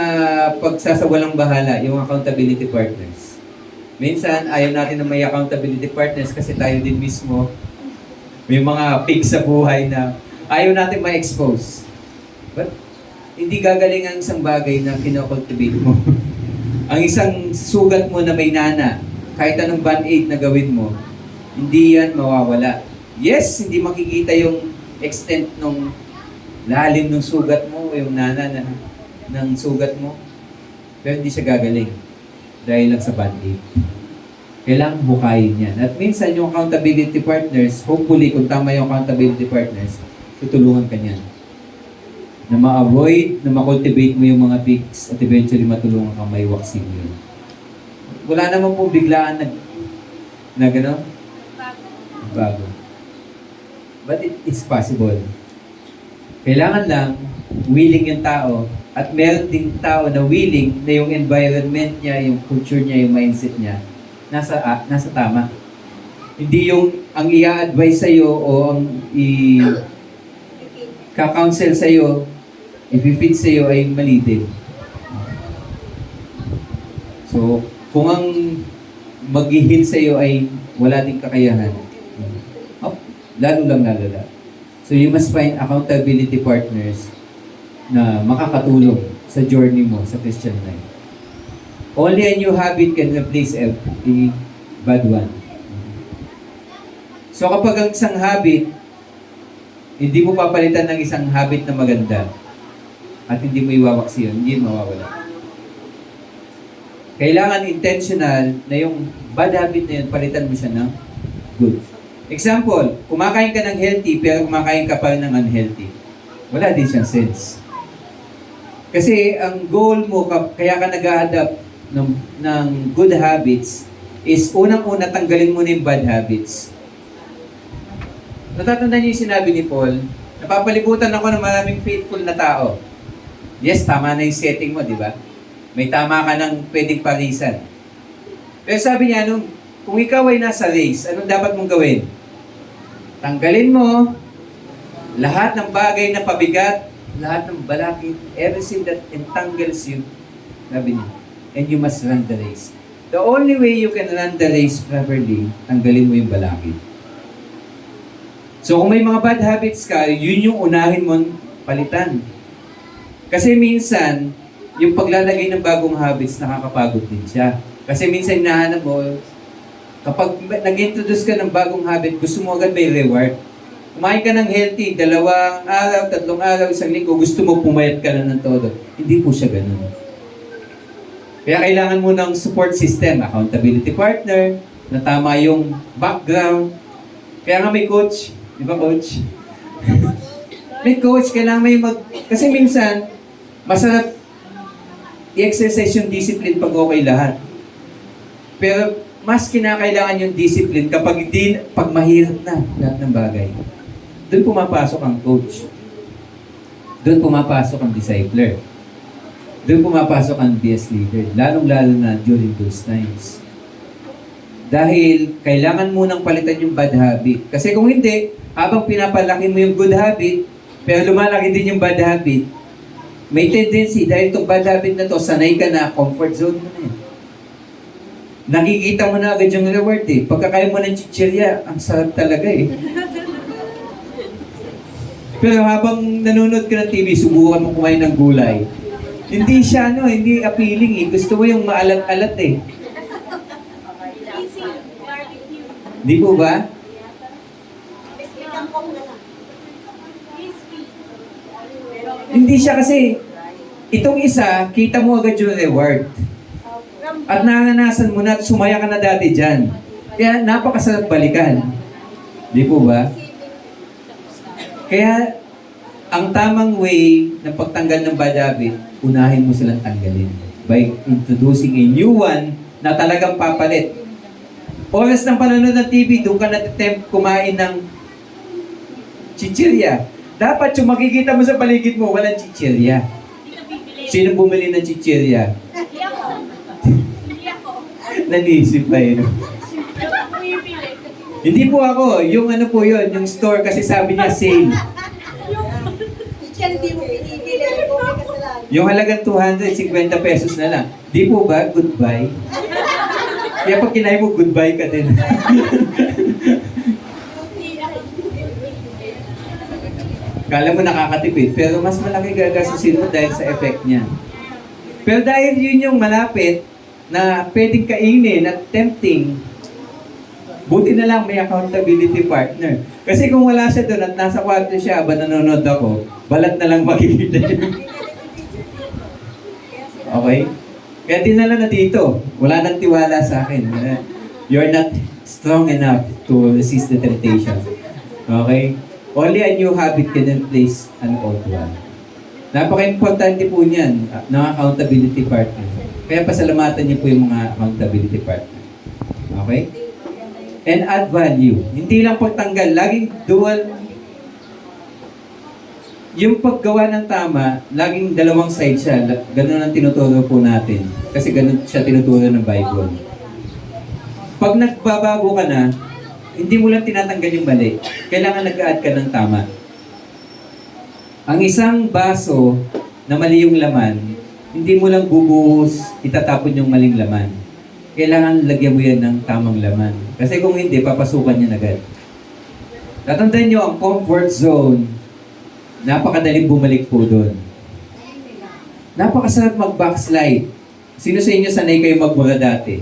pagsasawalang bahala, yung accountability partners. Minsan, ayaw natin na may accountability partners kasi tayo din mismo may mga pigs sa buhay na ayaw natin ma-expose. But, hindi gagaling ang isang bagay na kinocultivate mo. Ang isang sugat mo na may nana, kahit anong band-aid na gawin mo, hindi yan mawawala. Yes, hindi makikita yung extent ng lalim ng sugat mo, yung nana ng sugat mo. Pero hindi siya gagaling dahil lang sa band-aid. Kailangan bukayin yan. At minsan yung accountability partners, hopefully kung tama yung accountability partners, tutulungan ka niyan. Na ma-avoid, na ma-cultivate mo yung mga pigs at eventually matulungan kang may waksin mo yun. Wala naman po biglaan na gano'n? Bago. But it's possible. Kailangan lang willing yung tao at meron ding tao na willing na yung environment niya, yung culture niya, yung mindset niya nasa tama. Hindi yung ang i-advise sa'yo o ang ka-counsel sa'yo, i-fit sa'yo ay mali din. So, kung ang mag-hit sa'yo ay wala ding kakayahan, lalo lang lalala. So, you must find accountability partners na makakatulong sa journey mo sa Christian life. Only a new habit can replace a bad one. So, kapag ang isang habit, hindi mo papalitan ng isang habit na maganda at hindi mo iwawaksi yun, hindi mawawala. Kailangan intentional na yung bad habit na yun, palitan mo siya ng good. Example, kumakain ka ng healthy pero kumakain ka pa rin ng unhealthy. Wala din siyang sense. Kasi ang goal mo, kaya ka nag-a-adapt ng good habits is unang-una tanggalin mo na yung bad habits. Natatandaan niyo yung sinabi ni Paul, napapalibutan ako ng maraming faithful na tao. Yes, tama na yung setting mo, di ba? May tama ka ng pwedeng parisan. Pero sabi niya, kung ikaw ay nasa race, anong dapat mong gawin? Tanggalin mo lahat ng bagay na pabigat, lahat ng balakid, everything that entangles you, sabi niya, and you must run the race. The only way you can run the race properly, tanggalin mo yung balakid. So kung may mga bad habits ka, yun yung unahin mong palitan. Kasi minsan, yung paglalagay ng bagong habits, nakakapagod din siya. Kasi minsan hinahanap mo, kapag nag-introduce ka ng bagong habit, gusto mo agad may reward. Kumain ka ng healthy, 2 araw, 3 araw, 1 linggo, gusto mo pumayat ka na ng todo. Hindi po siya ganun. Kaya kailangan mo ng support system, accountability partner, na tama yung background. Kaya nga may coach. Di ba coach? May coach, kailangan may Kasi minsan, masarap i-exercise yung discipline pag okay lahat. Pero mas kinakailangan yung discipline pag mahirap na lahat ng bagay. Doon pumapasok ang coach. Doon pumapasok ang discipler. Doon pumapasok ang BS leader. Lalong-lalo na during those times. Dahil kailangan munang palitan yung bad habit. Kasi kung hindi, habang pinapalaki mo yung good habit, pero lumalaki din yung bad habit, may tendency, dahil itong bad habit na to, sanay ka na, comfort zone mo na eh. Nakikita mo na agad yung reward eh. Pagkakain mo ng chichirya, ang sarap talaga eh. Pero habang nanonood ka ng TV, subukan mo kumain ng gulay. Hindi siya, hindi appealing eh. Gusto mo yung maalat-alat eh. Easy, barbecue. Di po ba? Crispy. Hindi siya kasi, itong isa, kita mo agad yung reward. At nanganasan mo na at sumaya ka na dati dyan. Kaya napakasarap balikan. Di po ba? Kaya, ang tamang way ng pagtanggal ng bad habit, unahin mo silang tanggalin by introducing a new one na talagang papalit. Oras ng panonood ng TV, doon ka na-attempt kumain ng chichirya. Dapat yung makikita mo sa paligid mo, walang chichirya. Hindi ka bibili. Sino bumili ng chichirya? Hindi ako. Hindi ako. Nanisip pa yun. Hindi ako bibili. Hindi po ako, yung ano po yun, yung store kasi sabi niya sale. Teacher, hindi mo pinipili. Kung may kasalanan. Yung halagang 250 pesos na lang. Di po ba, goodbye? Kaya pag kinain mo, goodbye ka din. Kala mo nakakatipid, pero mas malaki gagasusin mo dahil sa effect niya. Pero dahil yun yung malapit na pwedeng kainin at tempting, buti na lang may accountability partner. Kasi kung wala siya doon at nasa kwarto siya, ba nanonood ako, balat na lang makikita niya. Okay? Kaya dinala na dito. Wala nang tiwala sa akin. You're not strong enough to resist the temptation. Okay? Only a new habit can replace an old one. Napaka-importante po niyan ng accountability partner. Kaya pasalamatan niyo po yung mga accountability partner. Okay? And add value. Hindi lang pagtanggal, laging dual. Yung paggawa ng tama, laging dalawang side siya. Ganun ang tinuturo po natin. Kasi ganun siya tinuturo ng Bible. Pag nagbabago ka na, hindi mo lang tinatanggal yung mali. Kailangan nag-add ka ng tama. Ang isang baso na mali yung laman, hindi mo lang bubuhos, itatapon yung maling laman. Kailangan lagyan mo yan ng tamang laman. Kasi kung hindi, papasukan yan agad. Tatandaan nyo, ang comfort zone, napakadaling bumalik po doon. Napakasarap mag-backslide. Sino sa inyo sanay kayo magmura dati?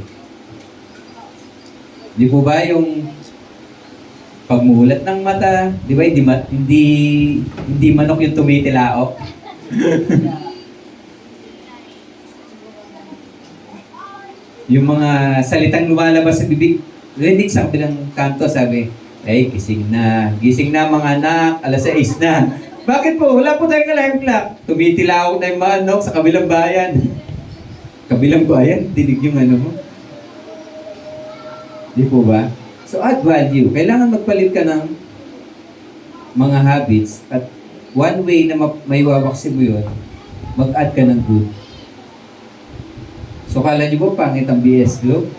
Di po ba yung pagmulat ng mata, di ba hindi manok yung tumitilaok? Yung mga salitang lumalabas sa bibig, rinig sa kabilang kanto, sabi, ay, gising na mga anak, alas 6 na. Bakit po? Wala po tayong alarm clock. Tumitilaok na yung manok sa kabilang bayan. Kabilang bayan, dinig yung ano mo. Di po ba? So, add value. Kailangan magpalit ka ng mga habits at one way na may wawaksin mo yun, mag-add ka ng good. So, kala nyo ba pangit ang BS Group?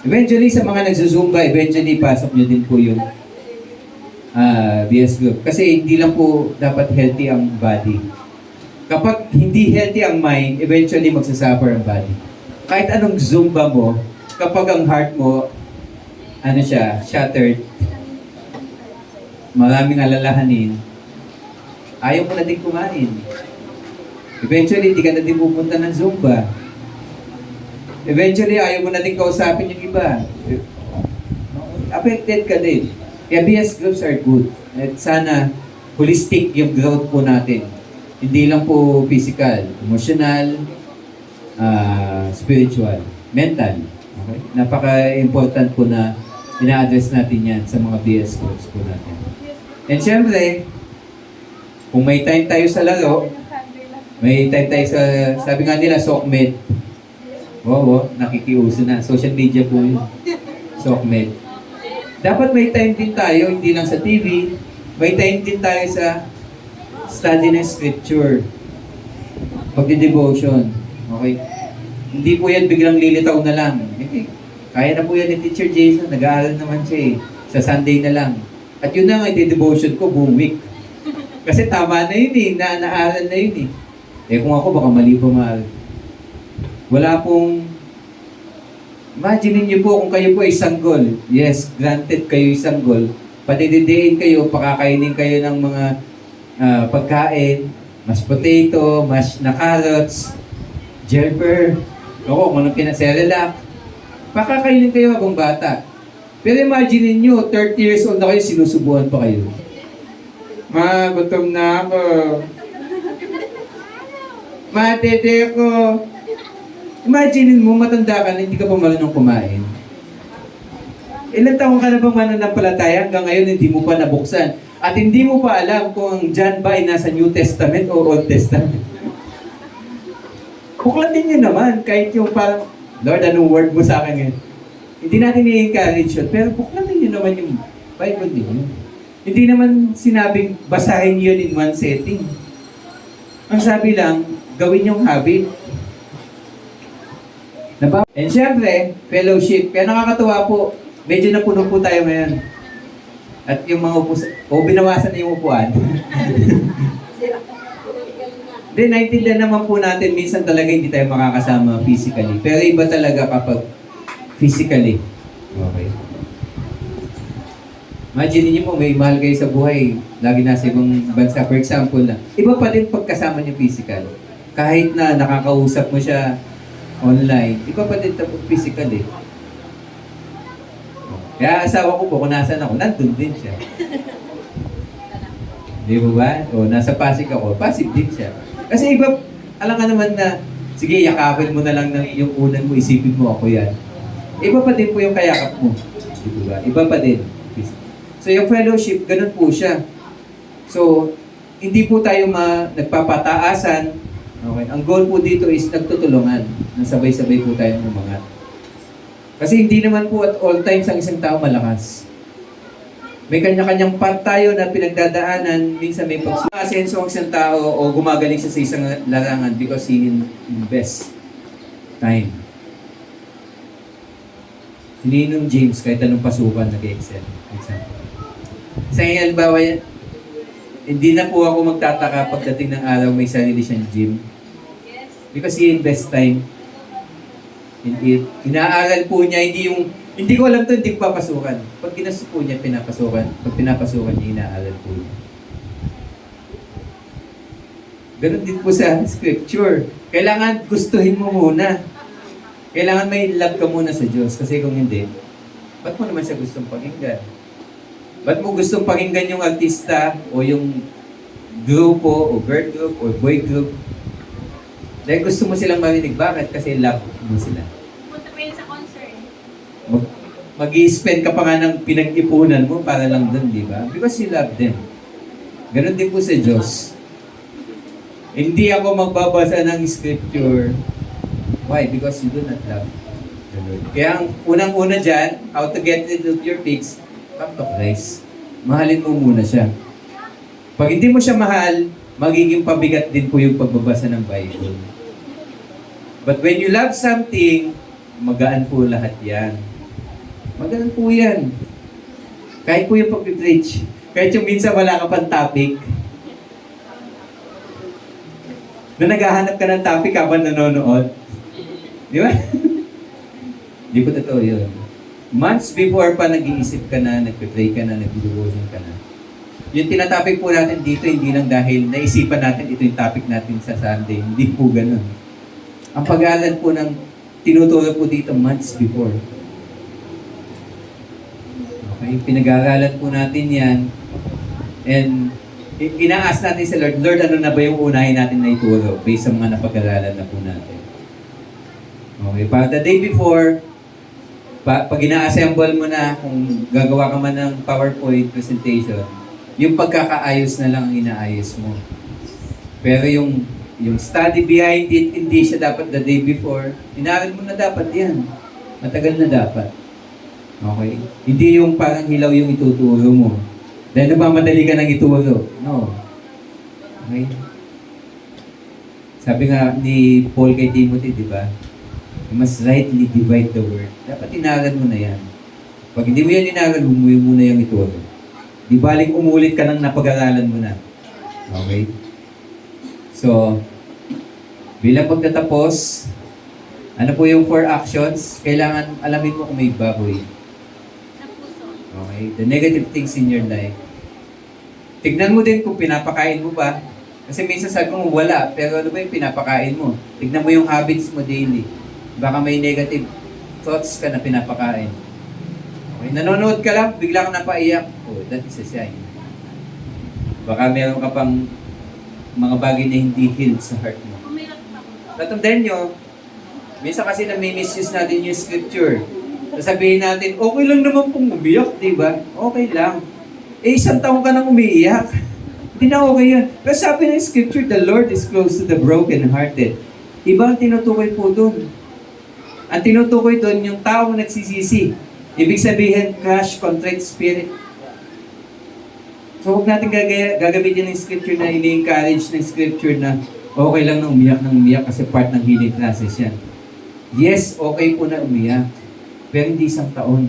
Eventually, sa mga nagsusumba, eventually, pasok nyo din po yung BS Group. Kasi hindi lang po dapat healthy ang body. Kapag hindi healthy ang mind, eventually magsasuffer ang body. Kahit anong Zumba mo, kapag ang heart mo, shattered, maraming alalahanin, ayaw mo na din kumain. Eventually, hindi ka na din pupunta ng Zumba. Eventually, ayaw mo na din kausapin yung iba. Affected ka din. Kaya BS groups are good. At sana, holistic yung growth po natin. Hindi lang po physical, emotional, spiritual, mental. Okay? Napaka-important po na ina-address natin yan sa mga BS codes po natin. And syempre, kung may time tayo sa laro, may time tayo sa, sabi nga nila, SOCMED. Oo, nakikiuso na. Social media po yun. SOCMED. Dapat may time din tayo, hindi lang sa TV, may time din tayo sa study ng scripture. Pagdi-devotion. Okay? Hindi po yan biglang lilitaw na lang. Hindi. Kaya na po yan ni Teacher Jason. Nag-aaral naman siya eh. Sa Sunday na lang. At yun na nga, i-devotion ko buong week. Kasi tama na yun eh. Naaral na yun eh. Eh kung ako, baka mali pa mahal. Wala pong... Imagine niyo po kung kayo po ay sanggol. Yes, granted kayo ay sanggol. Padididiin kayo, pakakainin kayo ng mga pagkain, mashed potato, mashed na carrots, jelper, kung anong pinaserelak. Pakakainin kayo habang bata. Pero imagine niyo 30 years old na kayo, sinusubuan pa kayo. Ma, gutom na ako. Ma, dede ko. Imagine mo, matanda ka na hindi ka pa marunong kumain. Ilan taon ka na bang mananampalataya hanggang ngayon hindi mo pa nabuksan? At hindi mo pa alam kung ang John ba ay nasa New Testament o Old Testament. Buklatin niyo naman, kahit yung parang, Lord, anong word mo sa akin ngayon? Hindi natin i-encourage yun, pero buklatin niyo naman yung Bible ninyo. Hindi naman sinabing basahin yun in one setting. Ang sabi lang, gawin yung habit. And syempre, fellowship. Kaya nakakatuwa po, medyo napuno po tayo ngayon. At yung mga binawasan na yung upuan. Then, naintindihan naman po natin, minsan talaga hindi tayo makakasama physically. Pero iba talaga kapag physically. Okay. Imagine niyo po, may mahal kayo sa buhay. Lagi nasa ibang bansa. For example na, iba pa din pagkasama niyo physical. Kahit na nakakausap mo siya online, iba pa din tapos physical eh. Kaya asawa ko po, kung nasan ako, nandun din siya. Di ba ba? O, nasa Pasig ako, Pasig din siya. Kasi iba, alam ka naman na, sige, yakapin mo na lang yung unan mo, isipin mo ako yan. Iba pa din po yung kayakap mo. Di ba? Iba pa din. So, yung fellowship, ganun po siya. So, hindi po tayo nagpapataasan. Okay. Ang goal po dito is nagtutulungan. Nasabay-sabay po tayong umangat. Kasi hindi naman po at all times ang isang tao malakas. May kanya-kanyang part tayo na pinagdadaanan. Minsan may pag-asenso ang isang tao o gumagaling siya sa isang larangan because he invests time. Si Ninong James, kahit anong pasukan, nag-excel. Example. Sa halimbawa, hindi na po ako magtataka pagdating ng araw may sarili siyang gym. Because he invests time in it. Inaaral po niya, hindi ko alam to, hindi ko papasukan. Pag ginastos po niya, pinapasukan. Pag pinapasukan niya, inaaral po niya. Ganun din po sa scripture. Kailangan gustuhin mo muna. Kailangan may love ka muna sa Diyos. Kasi kung hindi, ba't mo naman siya gustong pakinggan? Ba't mo gustong pakinggan yung artista o yung grupo o girl group o boy group? Dahil gusto mo silang marinig. Bakit? Kasi love mo sila. Punta pa yun sa concert. Mag-i-spend ka pa nga ng pinag-ipunan mo para lang dun, di ba? Because you love them. Ganon din po sa Diyos. Hindi ako magbabasa ng scripture. Why? Because you do not love the Lord. Kaya ang unang-una dyan, how to get rid of your pigs, come to Christ. Mahalin mo muna siya. Pag hindi mo siya mahal, magiging pabigat din po yung pagbabasa ng Bible. But when you love something, magaan po lahat yan. Magaan po yan. Kahit po yung pag-preach, kahit yung minsan wala ka pang topic, na naghahanap ka ng topic habang nanonood. Di ba? Di po totoo yun. Months before pa nag-iisip ka na, nagpe-pray ka na, nag-devotion ka na. Yung tinatopic po natin dito, hindi lang dahil naisipan natin ito yung topic natin sa Sunday. Hindi po ganun. Ang pag-aaral po ng tinuturo po dito months before. Okay? Pinag-aaralan po natin yan. And ina-ask natin sa Lord, Lord, ano na ba yung unahin natin na ituro based sa mga napag-aralan na po natin. Okay, para the day before, Pag ina-assemble mo na, kung gagawa ka man ng PowerPoint presentation, yung pagkakaayos na lang ang inaayos mo. Pero yung study behind it, hindi siya dapat the day before. Inaral mo na dapat yan. Matagal na dapat. Okay? Hindi yung parang hilaw yung ituturo mo. Dahil nagmamadali ka ng ituro. No. Okay? Sabi nga ni Paul kay Timothy, di ba? You must rightly divide the word. Dapat inaral mo na yan. Pag hindi mo yan inaral, bumuyo muna yung ituro. Di baling umulit ka nang napag-aralan mo na. Okay? So, bilang pagtatapos, ano po yung 4 actions? Kailangan alamin mo kung may baboy. Sa puso. Okay? The negative things in your life. Tignan mo din kung pinapakain mo ba. Kasi minsan sabi mo wala, pero ano ba yung pinapakain mo? Tignan mo yung habits mo daily. Baka may negative thoughts ka na pinapakain. Okay? Nanonood ka lang, bigla ka napaiyak. Oh, that is a sign. Baka meron ka pang mga bagay na hindi healed sa heart mo. Umiyak pa ko. Natandaan nyo, minsan kasi nami-misuse natin yung scripture. Sasabihin natin, okay lang naman pong umiyak, di ba? Okay lang. Eh, 1 taon ka nang umiiyak. Hindi na okay yan. Pero sabi ng scripture, the Lord is close to the broken-hearted. Iba ang tinutukoy po doon. Ang tinutukoy doon, yung taong nagsisisi. Ibig sabihin, crush, contrite spirit. So, huwag natin gagamitin ng scripture na ini-encourage ng scripture na okay lang na umiyak kasi part ng healing process yan. Yes, okay po na umiyak. Pero hindi 1 taon.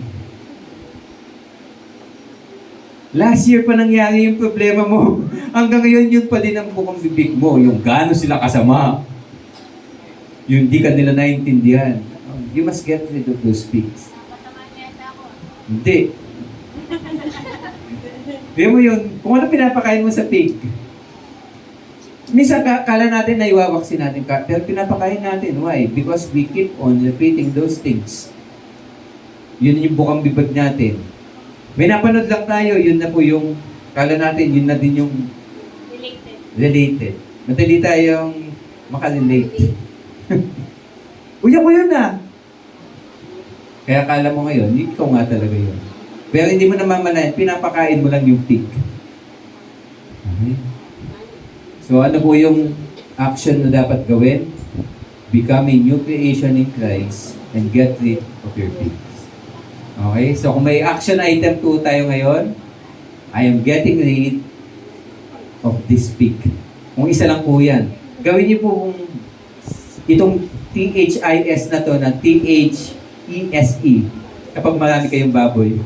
Last year pa nangyari yung problema mo. Hanggang ngayon, yun pa din ang bukang bibig mo. Yung gaano sila kasama. Yung di ka nila naiintindihan. You must get rid of those pigs. Matamaan yata ako. Hindi. Pero mo yun, kung ano pinapakain mo sa pig. Minsan kala natin na iwawaksin natin ka, pero pinapakain natin. Why? Because we keep on repeating those things. Yun yung bukang bibig natin. May napanood lang tayo, yun na po yung, kala natin, yun na din yung Related. related. Madali tayong makarelate. Uya ko yun na. Kaya kala mo ngayon, ikaw nga talaga yun. Pero hindi mo namamalayan, pinapakain mo lang yung pig. Okay? So ano po yung action na dapat gawin? Become a new creation in Christ and get rid of your pigs. Okay? So kung may action item 2 tayo ngayon, I am getting rid of this pig. Kung isa lang po yan. Gawin niyo po kung itong THIS na to na THESE kapag marami kayong baboy.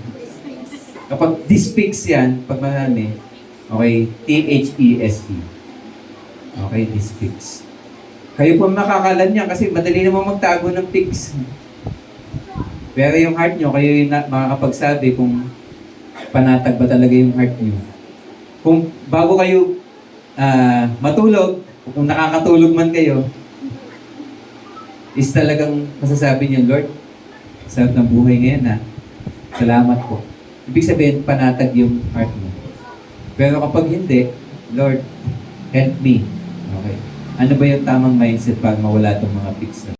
Kapag this pigs yan, pag marami, okay, THESE. Okay, this pigs. Kayo po makakalan niya kasi madali naman magtago ng pigs. Pero yung heart nyo, kayo yung makakapagsabi kung panatag ba talaga yung heart nyo. Kung bago kayo matulog, kung nakakatulog man kayo, is talagang masasabi niyo, Lord, sarap ng buhay ngayon ha. Salamat po. Ibig sabihin, panatag yung heart mo. Pero kapag hindi, Lord, help me. Okay. Ano ba yung tamang mindset para mawala itong mga pigs na